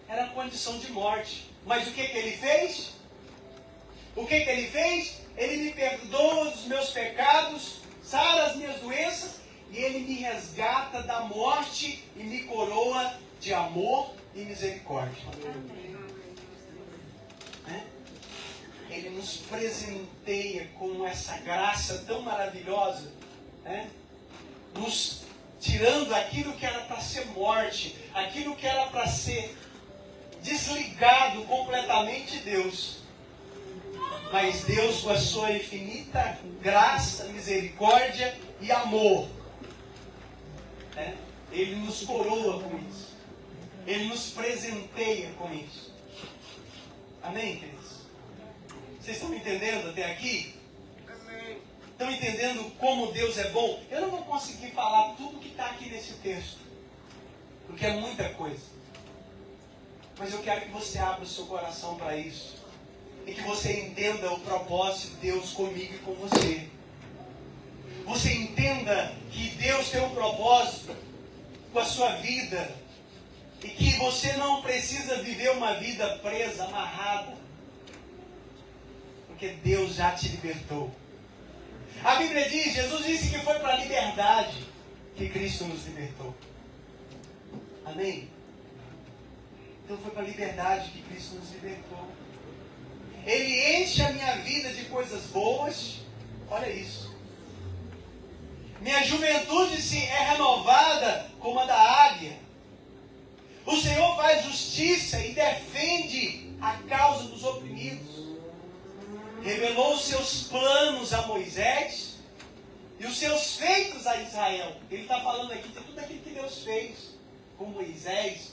Speaker 5: Era a condição de morte. Mas o que ele fez? O que ele fez? Ele me perdoa dos meus pecados, sara as minhas doenças, e ele me resgata da morte e me coroa de amor e misericórdia. Ele nos presenteia com essa graça tão maravilhosa, nos tirando aquilo que era para ser morte, aquilo que era para ser desligado completamente de Deus. Mas Deus, com a sua infinita graça, misericórdia e amor, Ele nos coroa com isso. Ele nos presenteia com isso. Amém, queridos? Vocês estão me entendendo até aqui? Amém. Estão entendendo como Deus é bom? Eu não vou conseguir falar tudo que está aqui nesse texto, porque é muita coisa. Mas eu quero que você abra o seu coração para isso. E que você entenda o propósito de Deus comigo e com você. Você entenda que Deus tem um propósito com a sua vida. E que você não precisa viver uma vida presa, amarrada. Porque Deus já te libertou. A Bíblia diz, Jesus disse que foi para a liberdade que Cristo nos libertou. Amém? Então foi para a liberdade que Cristo nos libertou. Ele enche a minha vida de coisas boas. Olha isso. Minha juventude é renovada como a da águia. O Senhor faz justiça e defende a causa dos oprimidos. Revelou os seus planos a Moisés e os seus feitos a Israel. Ele está falando aqui de tudo aquilo que Deus fez com Moisés,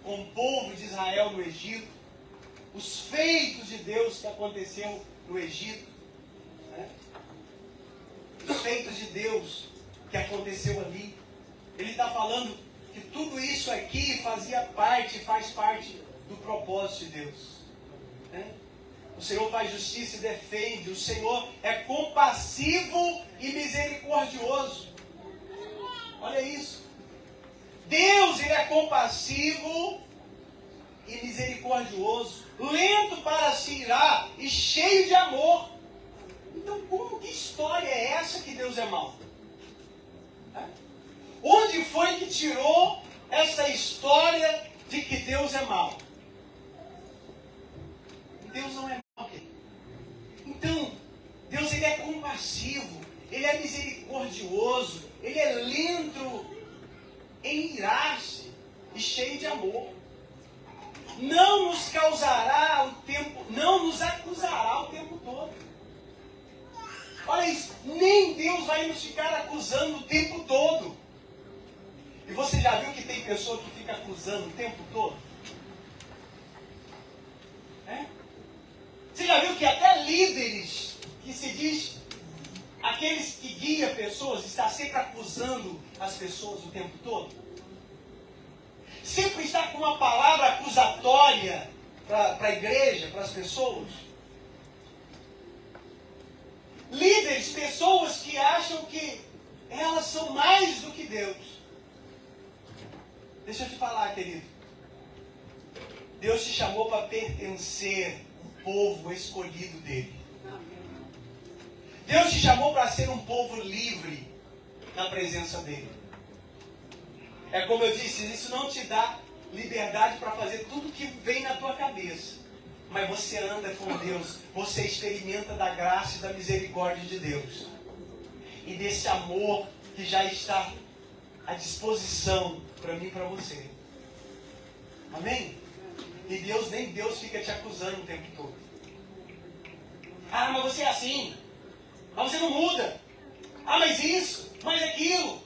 Speaker 5: com o povo de Israel no Egito. Os feitos de Deus que aconteceu no Egito. Os feitos de Deus que aconteceu ali. Ele está falando que tudo isso aqui faz parte do propósito de Deus. O Senhor faz justiça e defende. O Senhor é compassivo e misericordioso. Olha isso. Deus, Ele é compassivo e misericordioso, lento para se irar e cheio de amor. Então, que história é essa que Deus é mau? Onde foi que tirou essa história de que Deus é mau? Deus não é mau. Então, Deus, Ele é compassivo, Ele é misericordioso, Ele é lento em irar-se e cheio de amor. Não nos não nos acusará o tempo todo. Olha isso, nem Deus vai nos ficar acusando o tempo todo. E você já viu que tem pessoa que fica acusando o tempo todo? Você já viu que até líderes, que se diz, aqueles que guiam pessoas, está sempre acusando as pessoas o tempo todo? Sempre está com uma palavra acusatória para a igreja, para as pessoas? Líderes, pessoas que acham que elas são mais do que Deus. Deixa eu te falar, querido. Deus te chamou para pertencer ao povo escolhido dele. Deus te chamou para ser um povo livre na presença dele. É como eu disse, isso não te dá liberdade para fazer tudo que vem na tua cabeça. Mas você anda com Deus, você experimenta da graça e da misericórdia de Deus. E desse amor que já está à disposição para mim e para você. Amém? E nem Deus fica te acusando o tempo todo. Ah, mas você é assim. Mas você não muda. Ah, mas isso, mas aquilo.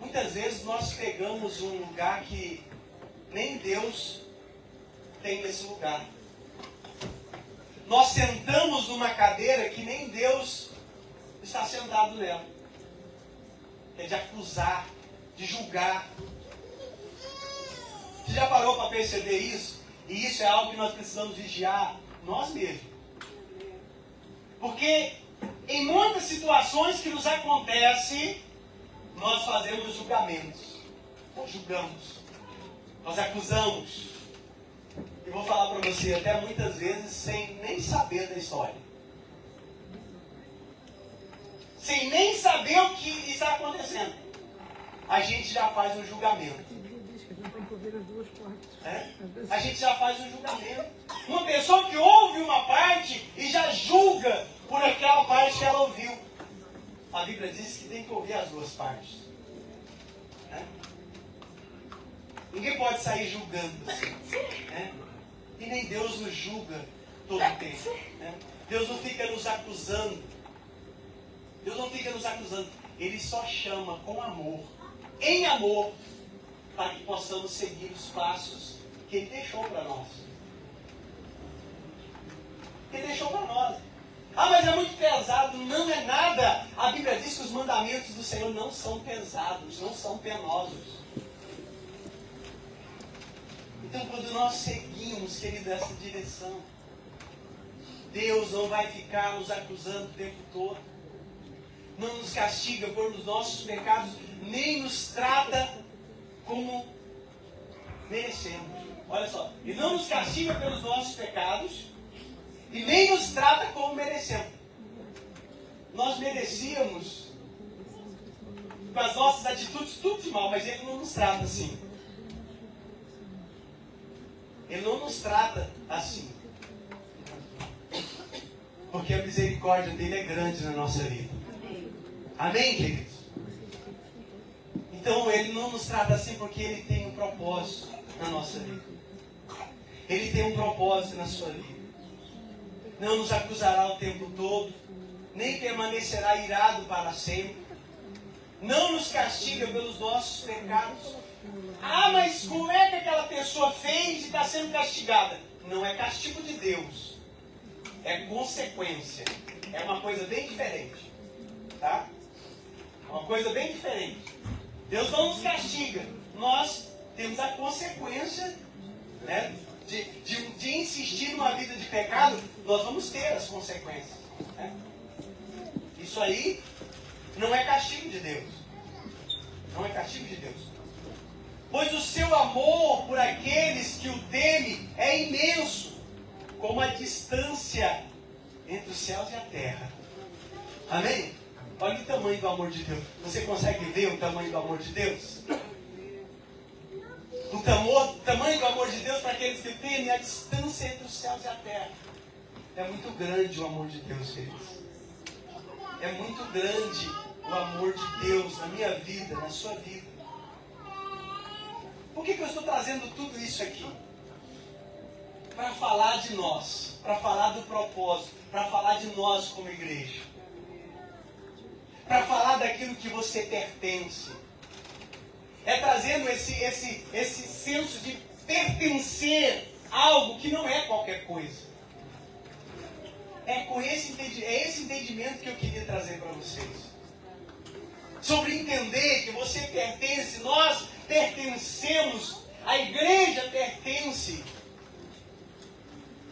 Speaker 5: Muitas vezes nós pegamos um lugar que nem Deus tem nesse lugar. Nós sentamos numa cadeira que nem Deus está sentado nela. É de acusar, de julgar. Você já parou para perceber isso? E isso é algo que nós precisamos vigiar nós mesmos. Porque em muitas situações que nos acontecem, nós fazemos julgamentos. Nós julgamos. Nós acusamos. E vou falar para você, até muitas vezes, sem nem saber da história. Sem nem saber o que está acontecendo. A gente já faz um julgamento. É? A gente já faz um julgamento. Uma pessoa que ouve uma parte e já julga por aquela parte que ela ouviu. A Bíblia diz que tem que ouvir as duas partes. É? Ninguém pode sair julgando assim. É? E nem Deus nos julga todo o tempo. É? Deus não fica nos acusando. Deus não fica nos acusando. Ele só chama com amor, em amor, para que possamos seguir os passos que Ele deixou para nós. Ele deixou para nós. Ah, mas é muito pesado. Não é nada. A Bíblia diz que os mandamentos do Senhor não são pesados, não são penosos. Então, quando nós seguimos, querido, essa direção, Deus não vai ficar nos acusando o tempo todo. Não nos castiga por os nossos pecados, nem nos trata como merecemos. Olha só, Ele não nos castiga pelos nossos pecados e nem nos trata como merecemos. Nós merecíamos, com as nossas atitudes, tudo de mal, mas Ele não nos trata assim. Ele não nos trata assim. Porque a misericórdia dele é grande na nossa vida. Amém, queridos? Então Ele não nos trata assim porque Ele tem um propósito na nossa vida. Ele tem um propósito na sua vida. Não nos acusará o tempo todo, nem permanecerá irado para sempre. Não nos castiga pelos nossos pecados. Ah, mas como é que aquela pessoa fez e está sendo castigada? Não é castigo de Deus. É consequência. É uma coisa bem diferente. Tá? Uma coisa bem diferente. Deus não nos castiga. Nós temos a consequência, né, de insistir numa vida de pecado. Nós vamos ter as consequências. Né? Isso aí não é castigo de Deus. Não é castigo de Deus. Pois o seu amor por aqueles que o temem é imenso, como a distância entre os céus e a terra. Amém? Olha o tamanho do amor de Deus. Você consegue ver o tamanho do amor de Deus? O tamanho do amor de Deus para aqueles que o temem é a distância entre os céus e a terra. É muito grande o amor de Deus, queridos. É muito grande o amor de Deus na minha vida, na sua vida. Por que eu estou trazendo tudo isso aqui? Para falar de nós, para falar do propósito, para falar de nós como igreja. Para falar daquilo que você pertence. É trazendo esse senso de pertencer a algo que não é qualquer coisa. É esse entendimento que eu queria trazer para vocês. Sobre entender que você pertence, nós pertencemos, a igreja pertence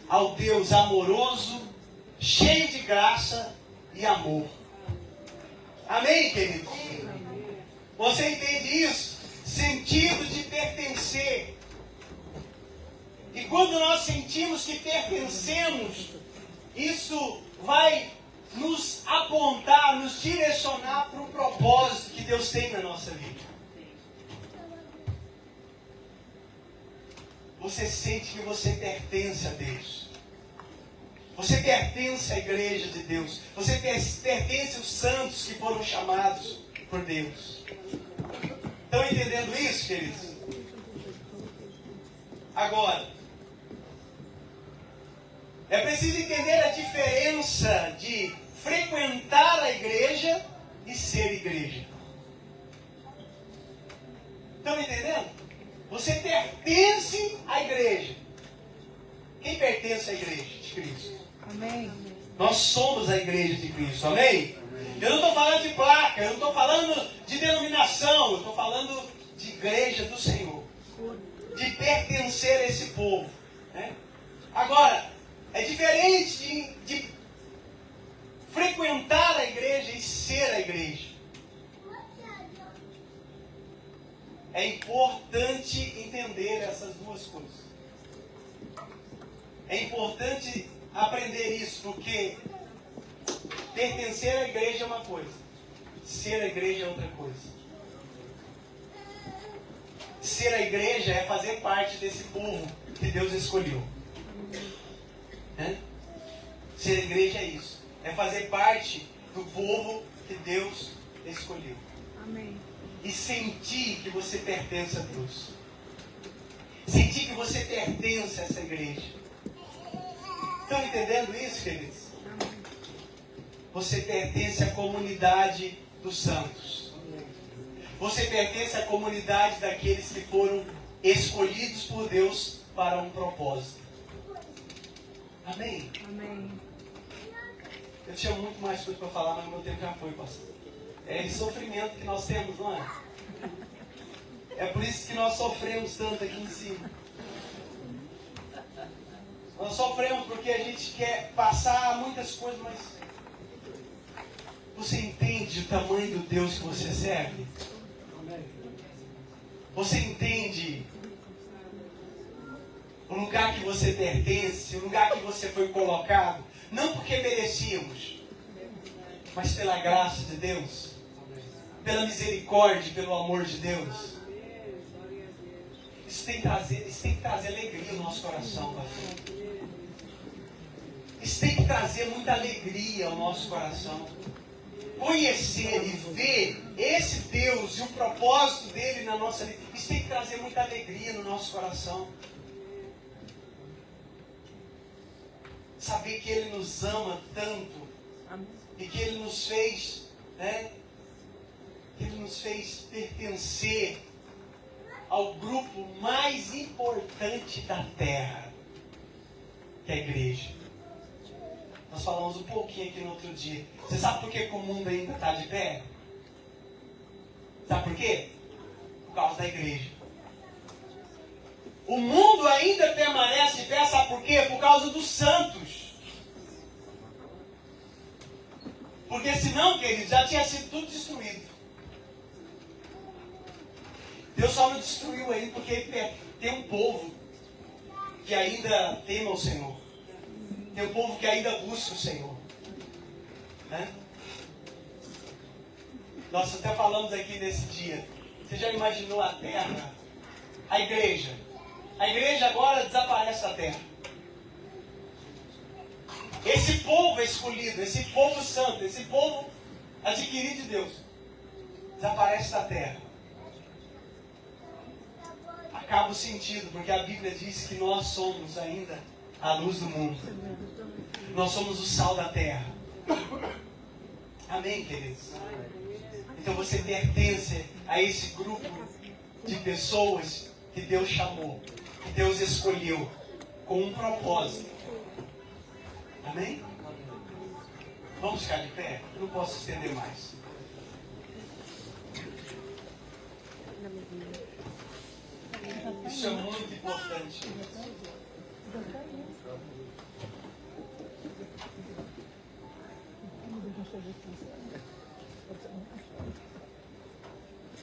Speaker 5: ao Deus amoroso, cheio de graça e amor. Amém, queridos? Você entende isso? Sentido de pertencer. E quando nós sentimos que pertencemos, isso vai nos apontar, nos direcionar para o propósito que Deus tem na nossa vida. Você sente que você pertence a Deus. Você pertence à igreja de Deus. Você pertence aos santos que foram chamados por Deus. Estão entendendo isso, queridos? É preciso entender a diferença de frequentar a igreja e ser igreja. Estão entendendo? Você pertence à igreja. Quem pertence à igreja de Cristo?
Speaker 4: Amém.
Speaker 5: Nós somos a igreja de Cristo, amém? Eu não estou falando de placa, eu não estou falando de denominação, eu estou falando de igreja do Senhor. De pertencer a esse povo. Né? Agora, é diferente de frequentar a igreja e ser a igreja. É importante entender essas duas coisas. É importante aprender isso, porque pertencer à igreja é uma coisa, ser a igreja é outra coisa. Ser a igreja é fazer parte desse povo que Deus escolheu. Né? Ser a igreja é isso. É fazer parte do povo que Deus escolheu.
Speaker 4: Amém.
Speaker 5: E sentir que você pertence a Deus. Sentir que você pertence a essa igreja. Estão entendendo isso, queridos?
Speaker 4: Amém.
Speaker 5: Você pertence à comunidade dos santos. Você pertence à comunidade daqueles que foram escolhidos por Deus para um propósito. Amém?
Speaker 4: Amém.
Speaker 5: Eu tinha muito mais coisa para falar, mas meu tempo já foi, pastor. É esse sofrimento que nós temos, não é? É por isso que nós sofremos tanto aqui em cima. Nós sofremos porque a gente quer passar muitas coisas, mas você entende o tamanho do Deus que você serve? Você entende o lugar que você pertence, o lugar que você foi colocado? Não porque merecíamos, mas pela graça de Deus, pela misericórdia, pelo amor de Deus. Isso tem que trazer alegria no nosso coração, pastor. Isso tem que trazer muita alegria ao nosso coração. Conhecer e ver esse Deus e o propósito dele na nossa vida, isso tem que trazer muita alegria no nosso coração. Saber que ele nos ama tanto e que ele nos fez, né? Que ele nos fez pertencer ao grupo mais importante da terra, que é a igreja. Nós falamos um pouquinho aqui no outro dia. Você sabe por que o mundo ainda está de pé? Sabe por quê? Por causa da igreja. O mundo ainda permanece de pé, sabe por quê? Por causa dos santos. Porque senão, queridos, já tinha sido tudo destruído. Deus só não destruiu aí porque tem um povo que ainda teme ao Senhor. Tem um povo que ainda busca o Senhor. Né? Nós até falamos aqui nesse dia. Você já imaginou a terra? A igreja. A igreja agora desaparece da terra. Esse povo escolhido, esse povo santo, esse povo adquirido de Deus, desaparece da terra. Acaba o sentido, porque a Bíblia diz que nós somos ainda a luz do mundo. Nós somos o sal da terra. Amém, queridos? Então você pertence a esse grupo de pessoas que Deus chamou, que Deus escolheu, com um propósito. Amém? Vamos ficar de pé? Eu não posso estender mais. Isso é muito importante.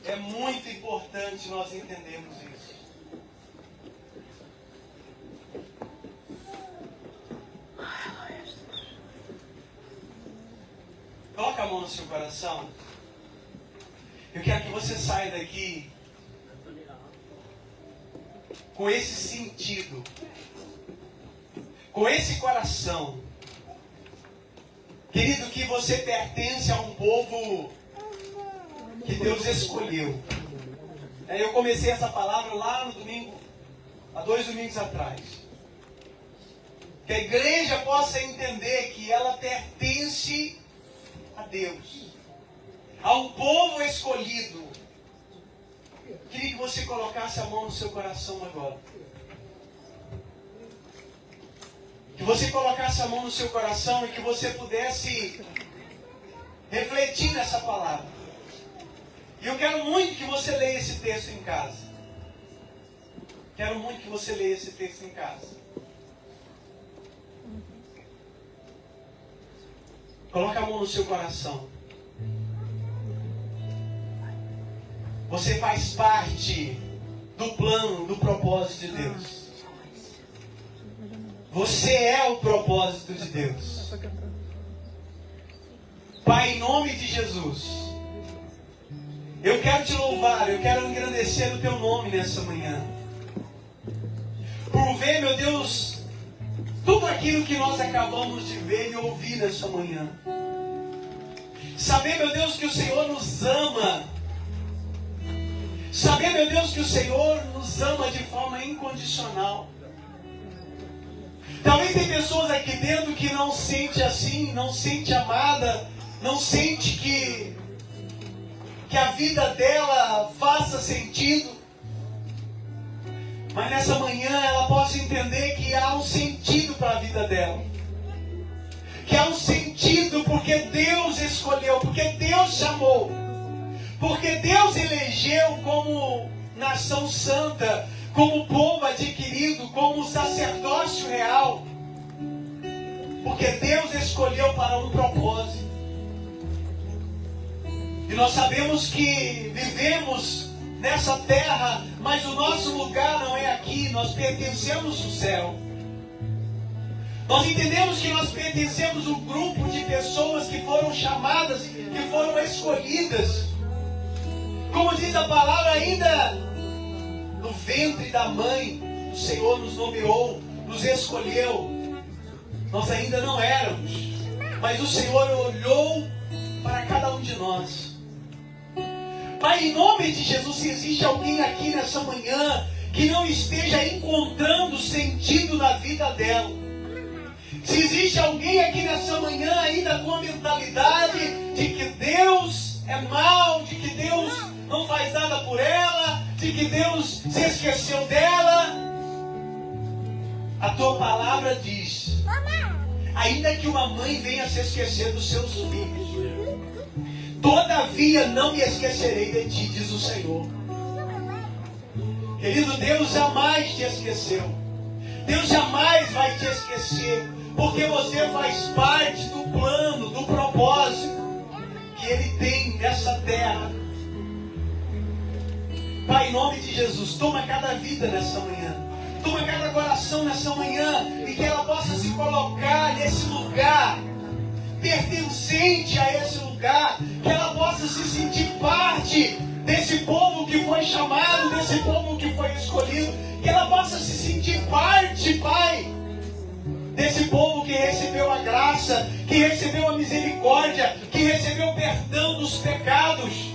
Speaker 5: É muito importante nós entendermos isso. Coloca a mão no seu coração. Eu quero que você saia daqui com esse sentido, com esse coração. Querido, que você pertence a um povo que Deus escolheu. Eu comecei essa palavra lá no domingo, há 2 domingos atrás. Que a igreja possa entender que ela pertence a Deus, a um povo escolhido. Queria que você colocasse a mão no seu coração agora. Que você colocasse a mão no seu coração e que você pudesse refletir nessa palavra. E eu quero muito que você leia esse texto em casa. Quero muito que você leia esse texto em casa. Coloque a mão no seu coração. Você faz parte do plano, do propósito de Deus. Você é o propósito de Deus. Pai, em nome de Jesus, eu quero te louvar, eu quero engrandecer o teu nome nessa manhã. Por ver, meu Deus, tudo aquilo que nós acabamos de ver e ouvir nessa manhã. Saber, meu Deus, que o Senhor nos ama. Saber, meu Deus, que o Senhor nos ama de forma incondicional. Talvez tem pessoas aqui dentro que não sente assim, não sente amada, não sente que a vida dela faça sentido. Mas nessa manhã ela possa entender que há um sentido para a vida dela. Que há um sentido porque Deus escolheu, porque Deus chamou. Porque Deus elegeu como nação santa, como povo adquirido, como sacerdócio real. Porque Deus escolheu para um propósito. E nós sabemos que vivemos nessa terra, mas o nosso lugar não é aqui, nós pertencemos ao céu. Nós entendemos que nós pertencemos a um grupo de pessoas que foram chamadas, que foram escolhidas. Como diz a palavra, ainda no ventre da mãe, o Senhor nos nomeou, nos escolheu. Nós ainda não éramos, mas o Senhor olhou para cada um de nós. Pai, em nome de Jesus, se existe alguém aqui nessa manhã que não esteja encontrando sentido na vida dela, se existe alguém aqui nessa manhã ainda com a mentalidade de que Deus é mau, de que Deus não faz nada por ela, de que Deus se esqueceu dela, a tua palavra diz: ainda que uma mãe venha se esquecer dos seus filhos, todavia não me esquecerei de ti, diz o Senhor. Querido, Deus jamais te esqueceu. Deus jamais vai te esquecer, porque você faz parte do plano, do propósito que Ele tem nessa terra. Pai, em nome de Jesus, toma cada vida nessa manhã. Toma cada coração nessa manhã e que ela possa se colocar nesse lugar, pertencente a esse lugar, que ela possa se sentir parte desse povo que foi chamado, desse povo que foi escolhido, que ela possa se sentir parte, Pai, desse povo que recebeu a graça, que recebeu a misericórdia, que recebeu o perdão dos pecados.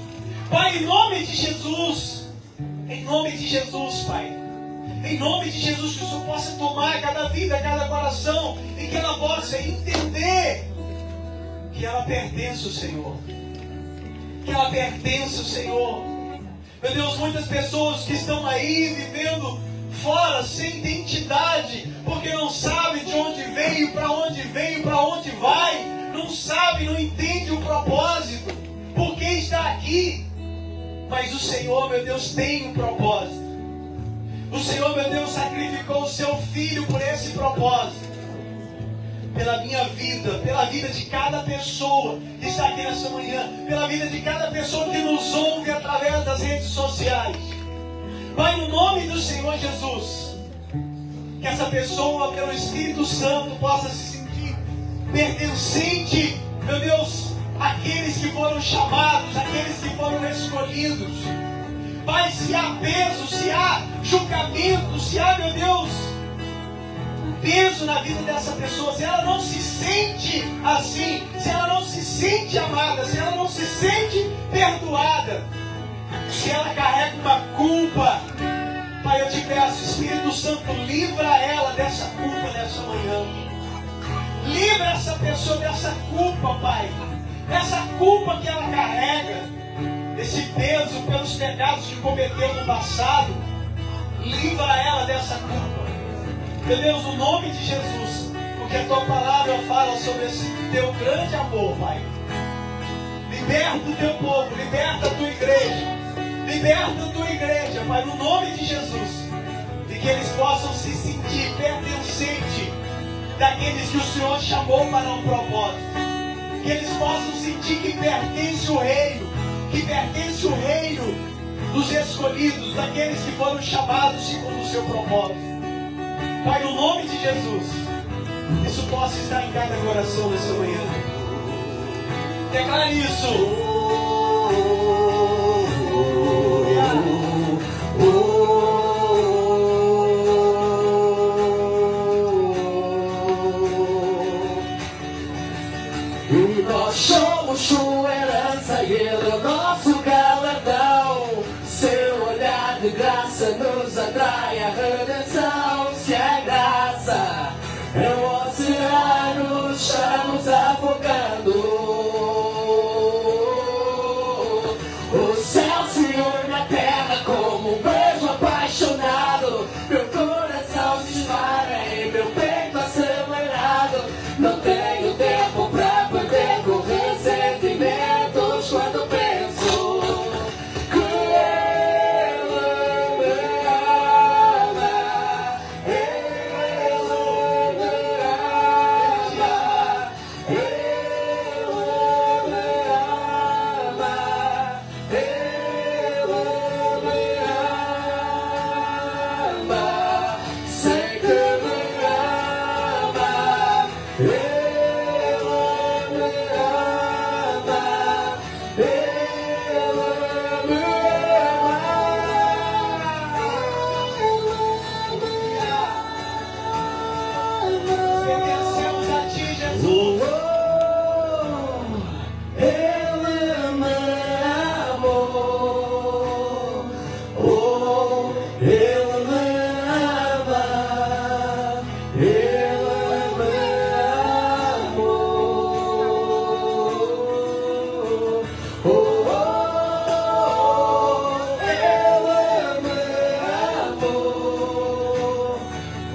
Speaker 5: Pai, em nome de Jesus, Pai, em nome de Jesus, que o Senhor possa tomar cada vida, cada coração, e que ela possa entender que ela pertence ao Senhor. Que ela pertence ao Senhor. Meu Deus, muitas pessoas que estão aí vivendo fora, sem identidade, porque não sabe de onde veio, para onde vai, não sabe, não entende o propósito, por que está aqui. Mas o Senhor, meu Deus, tem um propósito. O Senhor, meu Deus, sacrificou o seu Filho por esse propósito. Pela minha vida, pela vida de cada pessoa que está aqui nessa manhã, pela vida de cada pessoa que nos ouve através das redes sociais. Pai, no nome do Senhor Jesus, que essa pessoa, pelo Espírito Santo, possa se sentir pertencente, meu Deus, àqueles que foram chamados, àqueles que foram escolhidos. Pai, se há peso, se há julgamento, se há, meu Deus, peso na vida dessa pessoa, se ela não se sente assim, se ela não se sente amada, se ela não se sente perdoada, se ela carrega uma culpa, Pai, Pai, eu te peço, Espírito Santo, livra ela dessa culpa nessa manhã. Livra essa pessoa dessa culpa, Pai. Essa culpa que ela carrega, esse peso pelos pecados que cometeu no passado. Livra ela dessa culpa. Meu Deus, no nome de Jesus, porque a tua palavra fala sobre esse teu grande amor, Pai. Liberta o teu povo, liberta a tua igreja. Liberta a tua igreja, Pai, no nome de Jesus. E que eles possam se sentir pertencentes daqueles que o Senhor chamou para um propósito. Que eles possam sentir que pertence o reino. Que pertence o reino dos escolhidos, daqueles que foram chamados segundo o seu propósito. Pai, no nome de Jesus, isso possa estar em cada coração nessa manhã. Declare isso.
Speaker 3: E nós somos sua herança e ele é o nosso galardão. Seu olhar de graça nos atrai a redenção. Se é graça, é o oceano, estamos afogando. O céu se une à terra como um beijo apaixonado. Meu coração se dispara em meu peito acelerado. Não tenho tempo pra perder com ressentimentos quando penso que ele me ama. Ele me ama. Ele me ama. Ele me ama. Sei que me ama. Ele me ama.
Speaker 5: Pertencemos a ti, Jesus.
Speaker 3: Ele me amou. Oh, ele me ama. Ele me amou. Oh, ele me amou.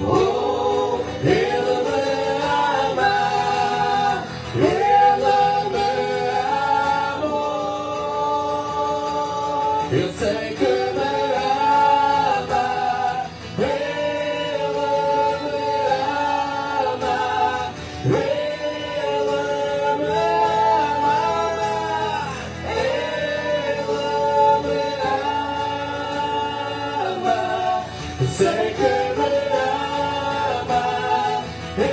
Speaker 3: Oh, ele me ama. Ele me amou. Eu sei que me ama. Ele me ama. Ele me ama. Ele me ama. Eu sei que me ama. Ele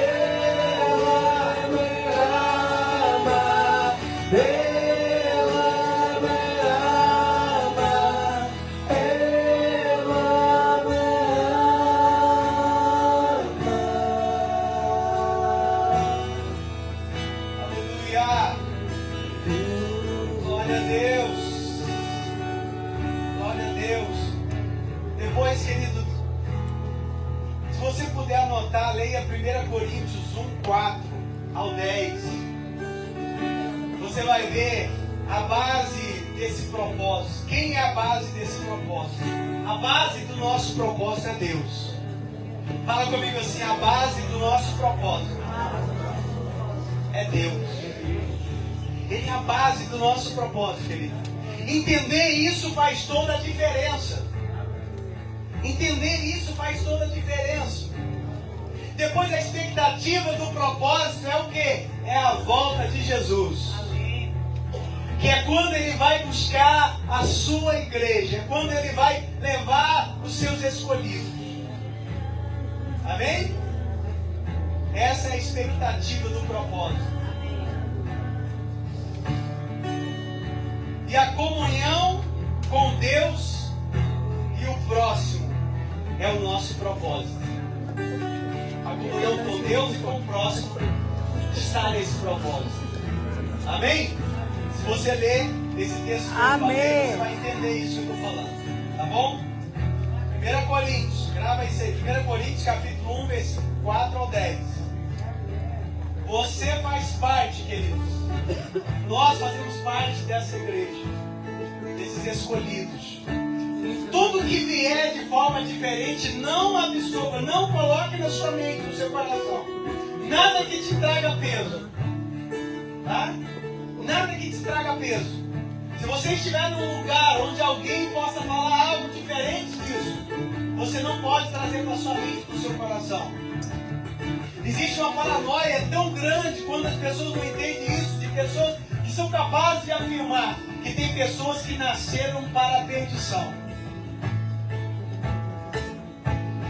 Speaker 3: me ama. Ele me ama. Ele me
Speaker 5: Aleluia. Glória a Deus. Glória a Deus. Depois, querido, se você puder anotar, leia 1 Coríntios 1:4 ao 10. Você vai ver a base desse propósito. Quem é a base desse propósito? A base do nosso propósito é Deus. Fala comigo assim, a base do nosso propósito é Deus. Ele é a base do nosso propósito, querido. Entender isso faz toda a diferença. Entender isso faz toda a diferença. Depois a expectativa do propósito é o quê? É a volta de Jesus. Que é quando ele vai buscar a sua igreja. É quando ele vai levar os seus escolhidos. Amém? Essa é a expectativa do propósito. E a comunhão com Deus e o próximo é o nosso propósito. A comunhão com Deus e com o próximo está nesse propósito. Amém? Se você ler esse texto que eu falei, você vai entender isso que eu estou falando. Tá bom? 1 Coríntios, grava isso aí. 1 Coríntios, capítulo 1, versículo 4 ao 10. Você faz parte, queridos. Nós fazemos parte dessa igreja, desses escolhidos. Tudo que vier de forma diferente, não absorva, não coloque na sua mente, no seu coração. Nada que te traga peso. Tá? Nada que te traga peso. Se você estiver num lugar onde alguém possa falar algo diferente disso, você não pode trazer para sua mente, para o seu coração. Existe uma paranoia tão grande quando as pessoas não entendem isso, de pessoas que são capazes de afirmar que tem pessoas que nasceram para a perdição.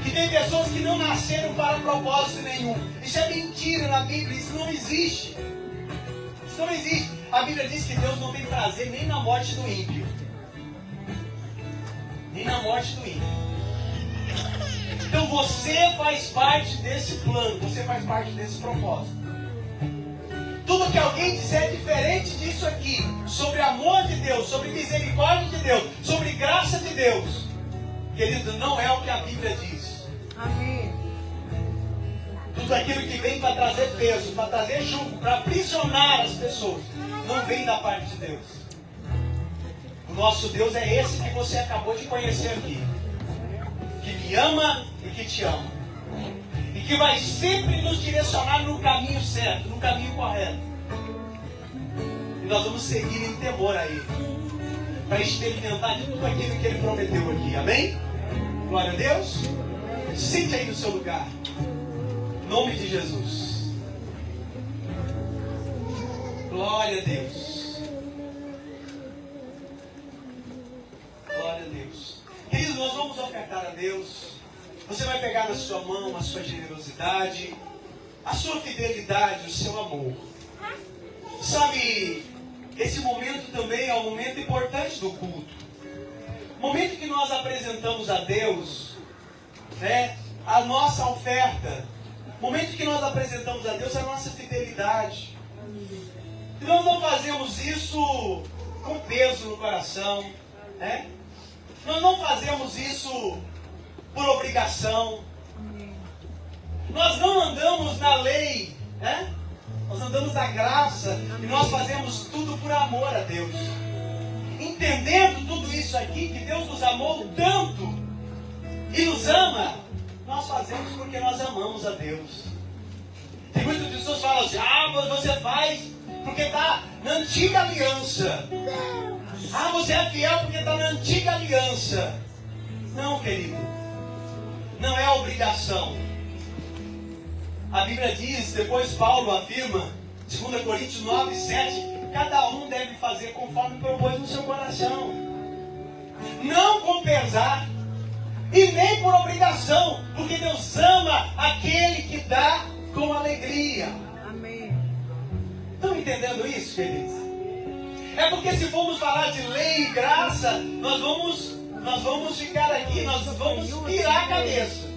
Speaker 5: Que tem pessoas que não nasceram para propósito nenhum. Isso é mentira na Bíblia, isso não existe. Isso não existe. A Bíblia diz que Deus não tem prazer nem na morte do ímpio. Nem na morte do ímpio. Então você faz parte desse plano, você faz parte desse propósito. Tudo que alguém disser diferente disso aqui, sobre amor de Deus, sobre misericórdia de Deus, sobre graça de Deus, querido, não é o que a Bíblia diz.
Speaker 4: Amém.
Speaker 5: Tudo aquilo que vem para trazer peso, para trazer jugo, para aprisionar as pessoas, não vem da parte de Deus. O nosso Deus é esse que você acabou de conhecer aqui, que me ama e que te ama, e que vai sempre nos direcionar no caminho certo, no caminho correto. E nós vamos seguir em temor a Ele, para experimentar de tudo aquilo que Ele prometeu aqui. Amém? Glória a Deus. Sente aí no seu lugar. Em nome de Jesus. Glória a Deus. Glória a Deus. Queridos, nós vamos ofertar a Deus. Você vai pegar na sua mão a sua generosidade, a sua fidelidade, o seu amor. Sabe, esse momento também é um momento importante do culto. O momento que nós apresentamos a Deus, né, a nossa oferta. O momento que nós apresentamos a Deus a nossa fidelidade. E nós não fazemos isso com peso no coração, né? Nós não fazemos isso por obrigação. Nós não andamos na lei, né? Nós andamos na graça e nós fazemos tudo por amor a Deus. Entendendo tudo isso aqui, que Deus nos amou tanto e nos ama, nós fazemos porque nós amamos a Deus. Tem muitas pessoas que falam assim, mas você faz porque está na antiga aliança. Você é fiel porque está na antiga aliança. Não, querido. Não é obrigação. A Bíblia diz, depois Paulo afirma, 2 Coríntios 9, 7, cada um deve fazer conforme propôs no seu coração. Não com pesar e nem por obrigação, porque Deus ama aquele que dá com alegria.
Speaker 4: Amém.
Speaker 5: Estão entendendo isso, queridos? É porque se formos falar de lei e graça, nós vamos ficar aqui, nós vamos pirar a cabeça.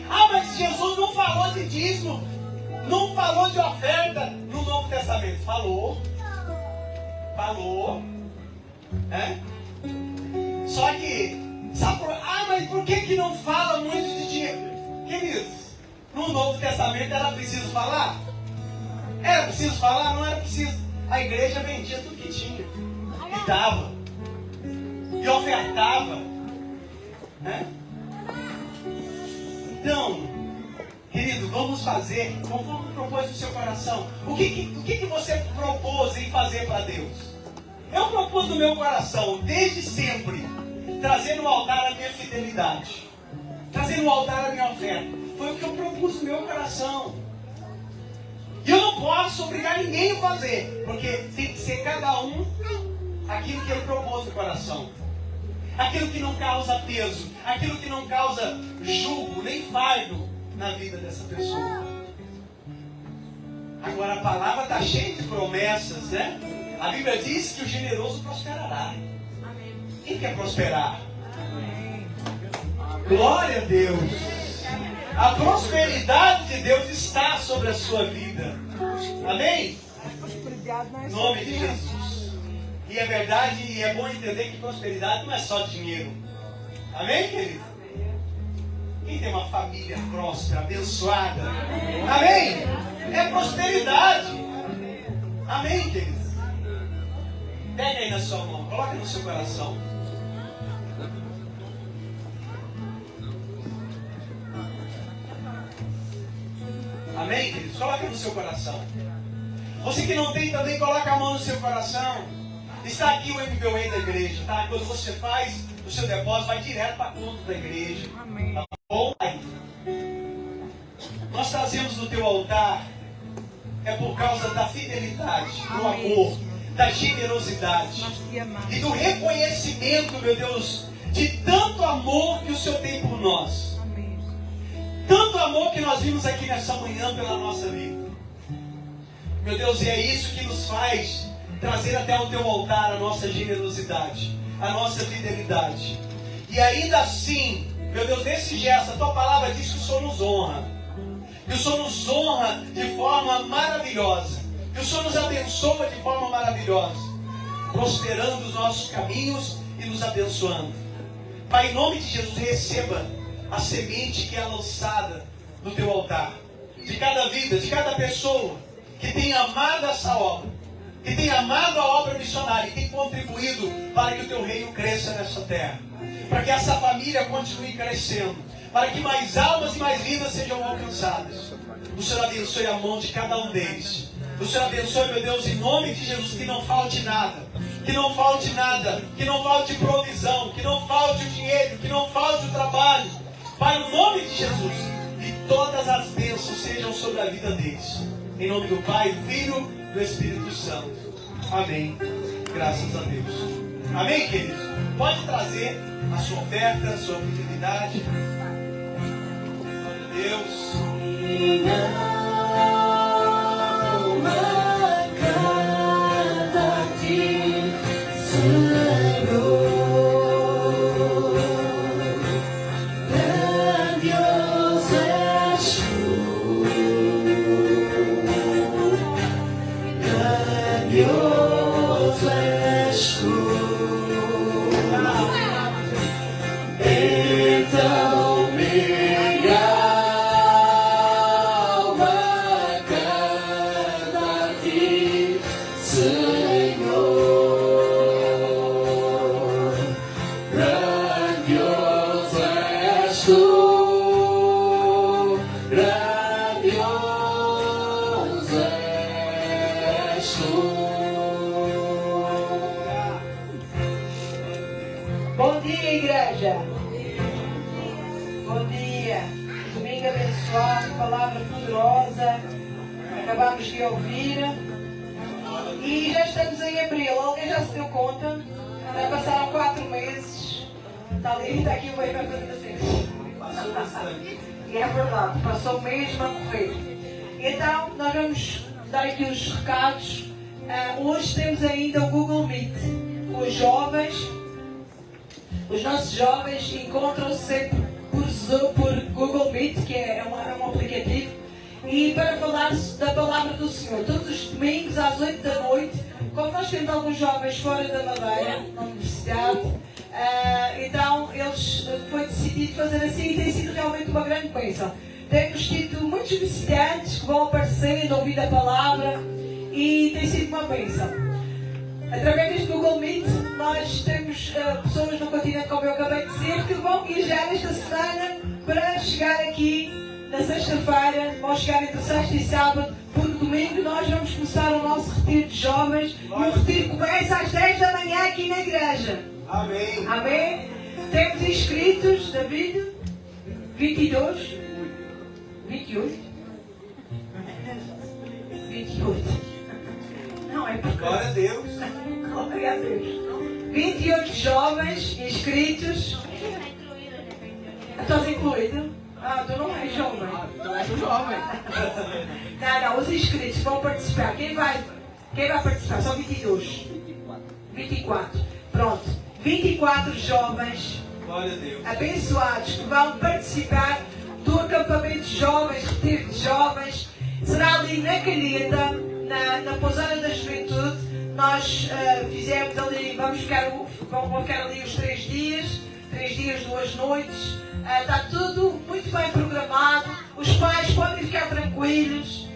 Speaker 5: Mas Jesus não falou de dízimo, não falou de oferta no Novo Testamento. Falou. Só que, mas por que não fala muito de dinheiro? Queridos, no Novo Testamento era preciso falar? Era preciso falar? Não era preciso. A igreja vendia tudo que tinha. E dava. E ofertava. Né? Então, querido, vamos fazer conforme propôs no seu coração. O que você propôs em fazer para Deus? Eu propus no meu coração, desde sempre, trazer no altar a minha fidelidade. Trazer no altar a minha oferta. Foi o que eu propus no meu coração. E eu não posso obrigar ninguém a fazer, porque tem que ser cada um aquilo que ele propôs no coração. Aquilo que não causa peso, aquilo que não causa jugo, nem fardo na vida dessa pessoa. Agora a palavra está cheia de promessas, né? A Bíblia diz que o generoso prosperará. Quem quer prosperar? Glória a Deus. A prosperidade de Deus está sobre a sua vida. Amém? Em nome de Jesus. E é verdade, e é bom entender que prosperidade não é só dinheiro. Amém, querido? Quem tem uma família próspera, abençoada? Amém? É prosperidade. Amém, queridos? Pega aí na sua mão, coloca no seu coração. Amém, queridos? Coloca no seu coração. Você que não tem também, coloca a mão no seu coração. Está aqui o MBWay da igreja, tá? Quando você faz o seu depósito, vai direto para a conta da igreja.
Speaker 4: Amém.
Speaker 5: Tá bom? Nós trazemos no teu altar, é por causa da fidelidade, do
Speaker 4: Amém.
Speaker 5: amor, da generosidade
Speaker 4: Nós te amamos.
Speaker 5: e do reconhecimento, meu Deus, de tanto amor que o Senhor tem por nós.
Speaker 4: Amém.
Speaker 5: Tanto amor que nós vimos aqui nessa manhã pela nossa vida. Meu Deus, e é isso que nos faz trazer até o teu altar a nossa generosidade, a nossa fidelidade. E ainda assim, meu Deus, nesse gesto, a tua palavra diz que o Senhor nos honra. Que o Senhor nos honra de forma maravilhosa. Que o Senhor nos abençoa de forma maravilhosa. Prosperando os nossos caminhos e nos abençoando. Pai, em nome de Jesus, receba a semente que é lançada no teu altar. De cada vida, de cada pessoa que tem amado essa obra. Que tem amado a obra missionária e tem contribuído para que o teu reino cresça nessa terra. Para que essa família continue crescendo. Para que mais almas e mais vidas sejam alcançadas. O Senhor abençoe a mão de cada um deles. O Senhor abençoe, meu Deus, em nome de Jesus, que não falte nada. Que não falte nada. Que não falte provisão. Que não falte o dinheiro. Que não falte o trabalho. Pai, no nome de Jesus. E todas as bênçãos sejam sobre a vida deles. Em nome do Pai, do Filho e do Espírito Santo. Amém. Graças a Deus. Amém, queridos? Pode trazer a sua oferta, a sua fidelidade. Glória a Deus.
Speaker 3: Então minha alma canta a ti, Senhor. Grandioso és tu, grandioso és tu.
Speaker 6: Bom dia, igreja. Bom dia. Domingo abençoado, palavra poderosa. Acabamos de ouvir. E já estamos em abril. Alguém já se deu conta? Já passaram 4 meses. Está ali, está aqui o meio para fazer assim. E é verdade, passou mesmo a correr. Então, nós vamos dar aqui os recados. Hoje temos ainda o Google Meet. Os jovens. Os nossos jovens encontram-se sempre por Google Meet, que é um aplicativo, e para falar da palavra do Senhor. Todos os domingos às 8 da noite, como nós temos alguns jovens fora da Madeira, na universidade, então foi decidido fazer assim e tem sido realmente uma grande bênção. Temos tido muitos visitantes que vão aparecendo, ouvindo a palavra e tem sido uma bênção. Através deste Google Meet, nós temos pessoas no continente, como eu acabei de dizer, que vão viajar esta semana para chegar aqui na sexta-feira, vão chegar entre sexta e sábado, porque domingo nós vamos começar o nosso retiro de jovens e o retiro começa às 10 da manhã aqui na igreja.
Speaker 5: Amém.
Speaker 6: Amém? Temos inscritos, David, 22, 28, 28. Não, é porque...
Speaker 5: Glória a Deus.
Speaker 6: Glória a Deus. 28 jovens inscritos. Estás incluído? Tu não és jovem.
Speaker 2: Então é do jovem.
Speaker 6: Não, os inscritos vão participar. Quem vai participar? São 22. 24. Pronto. 24 jovens
Speaker 5: Glória a Deus.
Speaker 6: abençoados que vão participar do acampamento de jovens, retiro de jovens. Será ali na Calheta, na Pousada da Juventude. Nós fizemos ali, vão ficar ali os 3 dias. 3 dias, 2 noites. Está tudo muito bem programado. Os pais podem ficar tranquilos.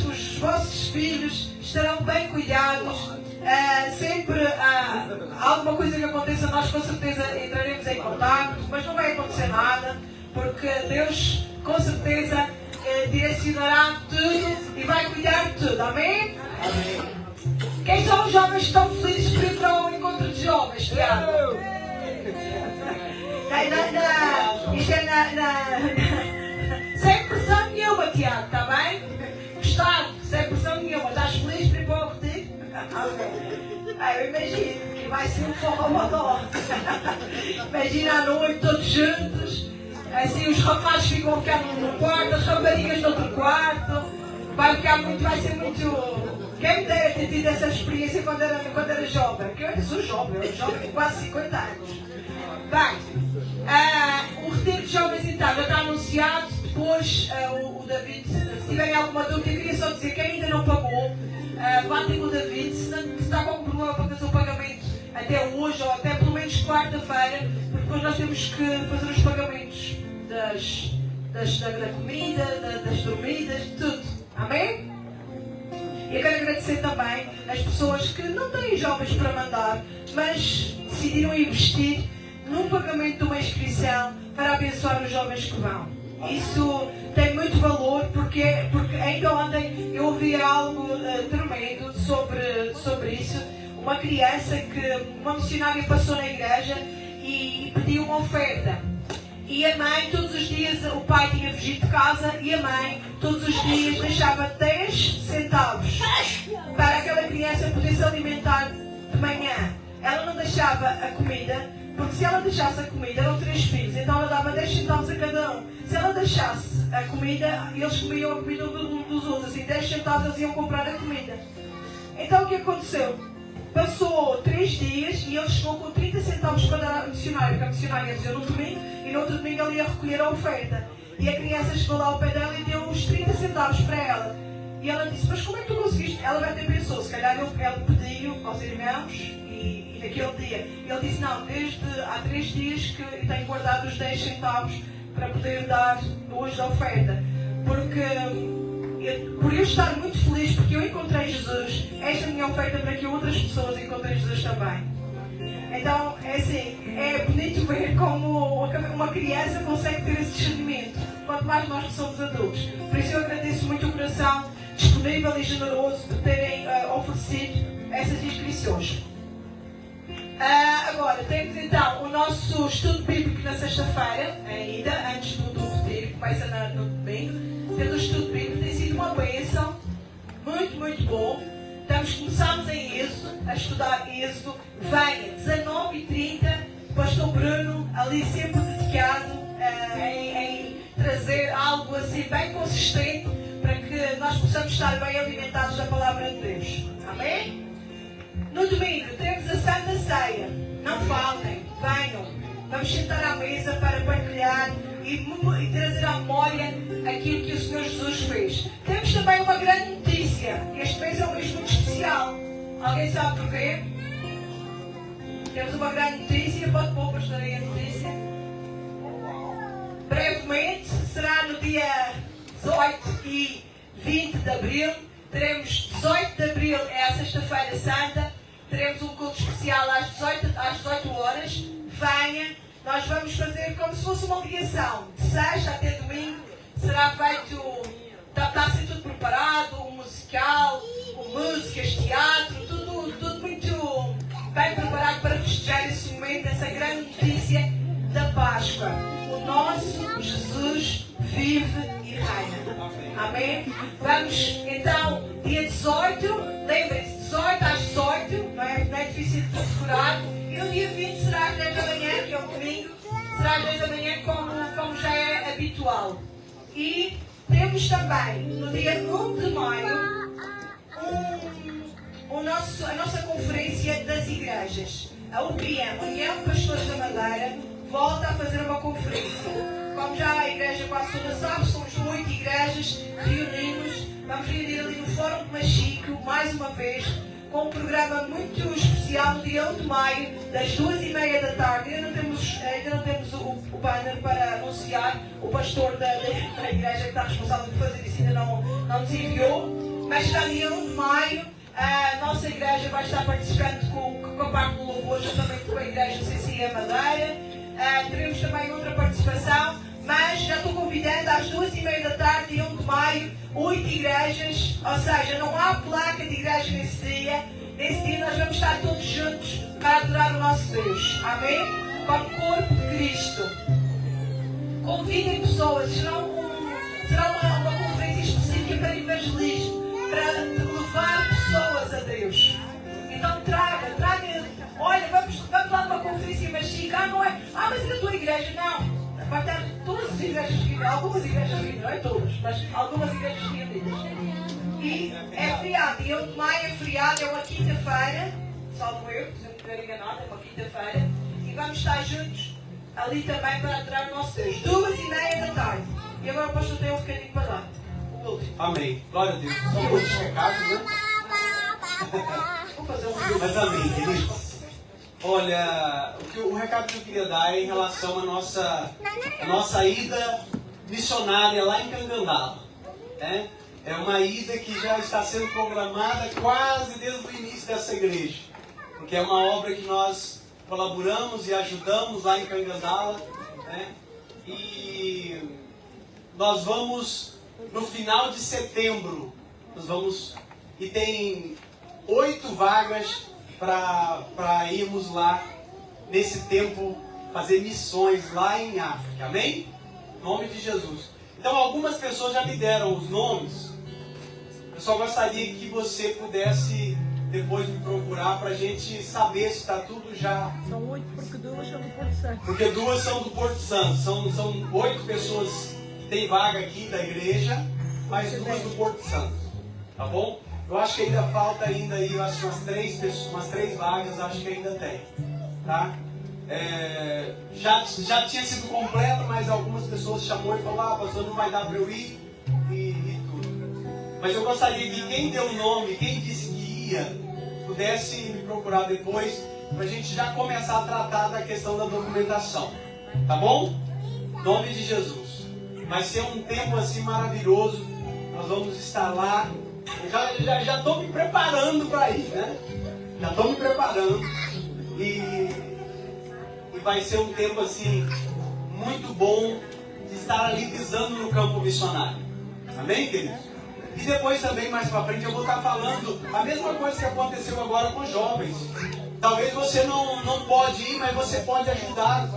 Speaker 6: Os vossos filhos estarão bem cuidados. Sempre alguma coisa que aconteça, nós com certeza entraremos em contato, mas não vai acontecer nada, porque Deus com certeza direcionará tudo e vai cuidar de tudo. Amém? Amém. Quem são os jovens que estão felizes por ir para o encontro de jovens, Tiago? Isto é sem pressão nenhuma, Tiago, está bem? Gustavo, sem pressão nenhuma. Estás feliz por ir para o retiro? Eu imagino que vai ser um forró. Imagina à noite todos juntos. Assim os rapazes ficam a ficar num quarto, as raparigas no outro quarto. Vai ser muito. Quem me dera ter tido essa experiência quando era jovem? Porque eu ainda sou jovem com quase 50 anos. Bem, o retiro de jovens então já está anunciado. Depois o David, se tiverem alguma dúvida, eu queria só dizer que ainda não pagou. Vá ter com o David, se está com um problema para fazer o pagamento até hoje ou até pelo menos quarta-feira, porque depois nós temos que fazer os pagamentos da comida, das dormidas, de tudo. Amém? E eu quero agradecer também as pessoas que não têm jovens para mandar, mas decidiram investir num pagamento de uma inscrição para abençoar os jovens que vão. Isso tem muito valor porque ainda ontem eu ouvi algo tremendo sobre isso. Uma criança uma missionária passou na igreja e pediu uma oferta. E a mãe, todos os dias, o pai tinha fugido de casa e a mãe, todos os dias, deixava 10 centavos para aquela criança poder se alimentar de manhã. Ela não deixava a comida, porque se ela deixasse a comida, eram 3 filhos, então ela dava 10 centavos a cada um. Se ela deixasse a comida, eles comiam a comida um dos outros, assim, 10 centavos eles iam comprar a comida. Então o que aconteceu? Passou 3 dias e ele chegou com 30 centavos para a missionária, porque a missionária ia no domingo e no outro domingo ele ia recolher a oferta. E a criança chegou lá ao pé dela e deu uns 30 centavos para ela. E ela disse, mas como é que tu conseguiste? Ela até pensou, se calhar ele pediu aos irmãos e naquele dia. Ele disse, não, desde há 3 dias que eu tenho guardado os 10 centavos para poder dar hoje a oferta. Por eu estar muito feliz porque eu encontrei Jesus, esta é a minha oferta para que outras pessoas encontrem Jesus também. Então, é assim, é bonito ver como uma criança consegue ter esse discernimento, quanto mais nós que somos adultos. Por isso eu agradeço muito o coração disponível e generoso de terem oferecido essas inscrições. Agora, temos então o nosso estudo bíblico na sexta-feira, ainda, antes do retiro, que começa no domingo. Temos o estudo bíblico, tem sido uma bênção, muito, muito bom. Começámos em Êxodo, a estudar Êxodo. Venha, 19h30, Pastor Bruno, ali sempre dedicado em trazer algo assim bem consistente para que nós possamos estar bem alimentados da Palavra de Deus. Amém? No domingo temos a Santa Ceia. Não faltem, venham. Vamos sentar à mesa para partilhar e trazer à memória aquilo que o Senhor Jesus fez. Temos também uma grande notícia. Este mês é um mês muito especial. Alguém sabe porquê? Temos uma grande notícia. Pode pôr, pastor, aí a notícia. Brevemente, será no dia 18 e 20 de abril. Teremos 18 de abril, é a sexta-feira santa. Teremos um culto especial às 18 horas. Venha. Nós vamos fazer como se fosse uma ligação. De sexta até domingo será feito, está a ser tudo preparado, um musical, músicas, teatro, tudo muito bem preparado para festejar esse momento, essa grande notícia da Páscoa. O nosso Jesus vive e reina. Amém? Vamos então, dia 18, lembrem-se, 18 às 18, não é difícil de decorar. E no dia 20 será às 10 da manhã, que é o domingo, será às 10 da manhã como já é habitual. E temos também, no dia 1 de maio, a nossa conferência das igrejas. A UPM, União de Pastores da Madeira, volta a fazer uma conferência. Como já a igreja quase toda sabe, somos 8 igrejas, vamos reunir ali no Fórum de Machico, mais uma vez, com um programa muito especial no dia 1 de maio, das 2h30 da tarde. Ainda ainda não temos o banner para anunciar. O pastor da igreja que está responsável por fazer isso ainda não nos enviou. Mas já dia 1 de maio, a nossa igreja vai estar participando com a parte do louvor, juntamente com a igreja CCE Madeira. Teremos também outra participação, mas já estou convidando às 2h30 da tarde, dia 1 de maio, 8 igrejas, ou seja, não há placa de igreja nesse dia. Nesse dia nós vamos estar todos juntos para adorar o nosso Deus. Amém? Para o corpo de Cristo. Convidem pessoas, será uma conferência específica para evangelismo, para levar pessoas a Deus. Então traga. Olha, vamos lá numa conferência, mas chega, não é? Mas é da tua igreja, não. Vai estar todas as igrejas reunidas, algumas igrejas reunidas, não é todas, mas algumas igrejas reunidas. E é feriado, dia 1 de maio é feriado, é uma quinta-feira, salvo eu, se eu não estiver enganado, é uma quinta-feira, e vamos estar juntos ali também para adorar o nosso Deus. 2h30 da tarde. E agora o pastor tem um bocadinho para lá. O último.
Speaker 5: Amém. Glória a Deus. São muitos recados, né?
Speaker 6: Vou fazer um
Speaker 5: Mas amém, queridos. Olha, o recado que eu queria dar é em relação à nossa ida missionária lá em Cangandala. Né? É uma ida que já está sendo programada quase desde o início dessa igreja. Porque é uma obra que nós colaboramos e ajudamos lá em Cangandala. Né? E nós vamos, no final de setembro, e tem 8 vagas para irmos lá, nesse tempo, fazer missões lá em África. Amém? Em nome de Jesus. Então, algumas pessoas já me deram os nomes. Eu só gostaria que você pudesse depois me procurar para a gente saber se está tudo já.
Speaker 4: São 8 porque 2 são do Porto Santo.
Speaker 5: Porque 2 são do Porto Santo. São 8 pessoas que tem vaga aqui da igreja, mais 2 do Porto Santo. Tá bom? Eu acho que ainda falta aí, eu acho umas 3 vagas, acho que ainda tem. Tá? Já tinha sido completa, mas algumas pessoas chamou e falou, pastor, não vai dar para eu ir e tudo. Mas eu gostaria que quem deu o nome, quem disse que ia, pudesse me procurar depois, para a gente já começar a tratar da questão da documentação. Tá bom? Em nome de Jesus. Vai ser um tempo assim maravilhoso. Nós vamos estar lá. Já estou me preparando para ir, né? Já estou me preparando. E vai ser um tempo assim muito bom de estar ali pisando no campo missionário. Amém, queridos? E depois também, mais para frente, eu vou estar falando a mesma coisa que aconteceu agora com os jovens. Talvez você não pode ir, mas você pode ajudar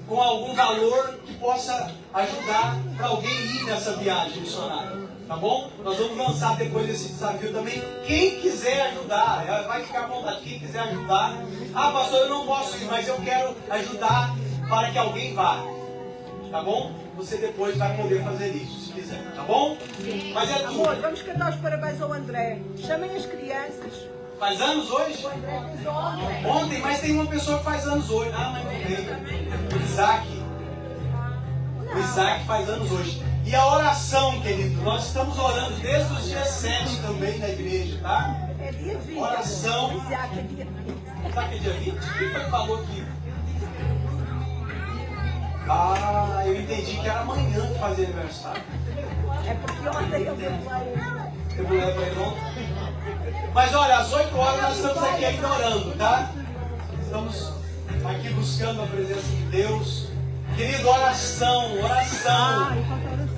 Speaker 5: com algum valor que possa ajudar para alguém ir nessa viagem missionária. Tá bom? Nós vamos lançar depois esse desafio também. Quem quiser ajudar, vai ficar à vontade. Quem quiser ajudar, pastor, eu não posso ir, mas eu quero ajudar para que alguém vá. Tá bom? Você depois vai poder fazer isso, se quiser. Tá bom? Mas é tudo.
Speaker 4: Amor, vamos cantar os parabéns ao André. Chamem as crianças.
Speaker 5: Faz anos hoje?
Speaker 4: O André fez ontem.
Speaker 5: Ontem, mas tem uma pessoa que faz anos hoje. Mas não veio. O Isaac. O Isaac faz anos hoje. E a oração, querido, nós estamos orando desde os dias 7 também na igreja, tá?
Speaker 4: É dia 20.
Speaker 5: Oração.
Speaker 4: Isaac é dia 20.
Speaker 5: Sabe que é dia 20? Quem foi que falou aqui? Eu entendi que era amanhã que fazia aniversário.
Speaker 4: É porque ontem eu fui lá.
Speaker 5: Eu vou levar ele ontem. Mas olha, às 8 horas nós estamos aqui ainda orando, tá? Estamos aqui buscando a presença de Deus. Querido, oração.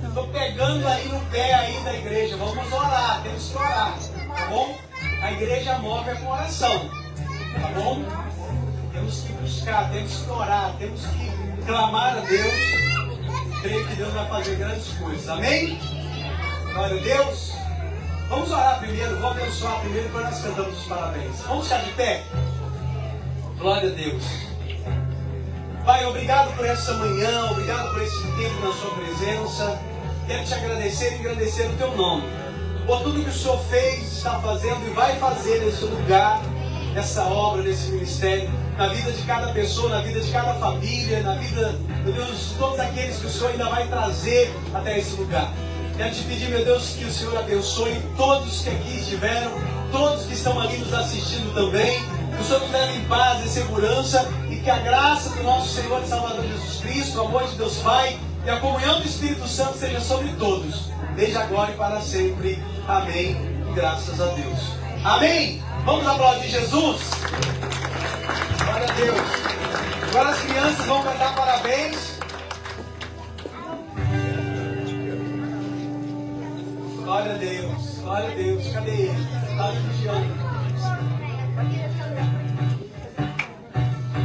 Speaker 5: Estou pegando aí no pé aí da igreja. Vamos orar, temos que orar, tá bom? A igreja move com oração, tá bom? Temos que buscar, temos que orar, temos que clamar a Deus. Creio que Deus vai fazer grandes coisas, amém? Glória a Deus. Vamos orar primeiro, vamos abençoar primeiro, depois nós cantamos os parabéns. Vamos ficar de pé? Glória a Deus. Pai, obrigado por essa manhã, obrigado por esse tempo na sua presença. Quero te agradecer e agradecer o teu nome, por tudo que o Senhor fez, está fazendo e vai fazer nesse lugar, nessa obra, nesse ministério, na vida de cada pessoa, na vida de cada família, na vida, meu Deus, de todos aqueles que o Senhor ainda vai trazer até esse lugar. Quero te pedir, meu Deus, que o Senhor abençoe todos que aqui estiveram, todos que estão ali nos assistindo também, que o Senhor nos leve em paz e segurança e que a graça do nosso Senhor e Salvador Jesus Cristo, o amor de Deus Pai e a comunhão do Espírito Santo seja sobre todos, desde agora e para sempre. Amém. Graças a Deus. Amém. Vamos aplaudir Jesus. Glória a Deus. Agora as crianças vão cantar parabéns. Glória a Deus. Glória a Deus. Cadê ele? Está vigiando.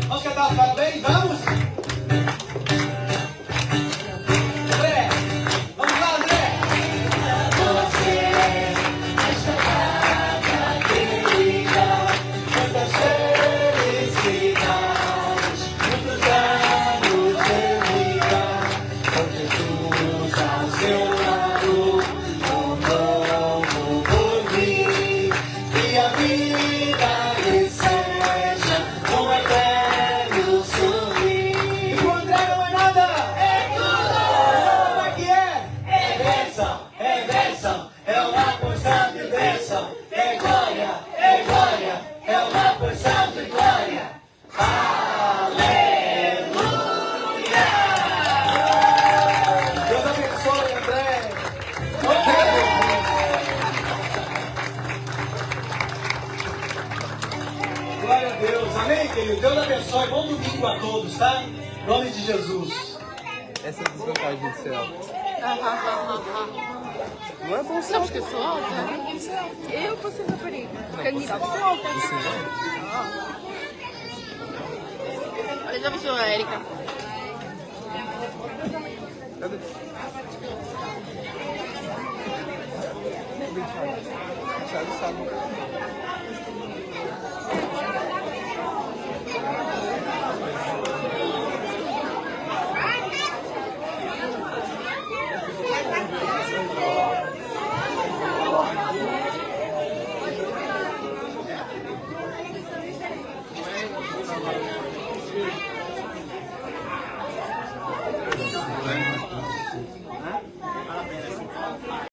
Speaker 5: Vamos cantar os parabéns? Vamos? André! Vamos lá, André! Você, esta data querida, muitas felicidades, muitos anos de vida, com Jesus ao seu lado, um novo porvir, e a vida lhe seja um eterno sorrir. E o André não é nada, é tudo! Como é que é? É bênção, é uma porção de bênção, é glória, é uma porção de glória. Aleluia! Deus abençoe, André. Glória a Deus. Amém, querido? Deus abençoe. Bom domingo a todos, tá? Em nome de Jesus.
Speaker 2: Essa desvantagem do céu.
Speaker 7: Não é bom sabe que eu sou alta? Eu vou ser rapariga. Candidato sou alta. Olha, já viu a Erika?
Speaker 2: Cadê? Thiago sabe.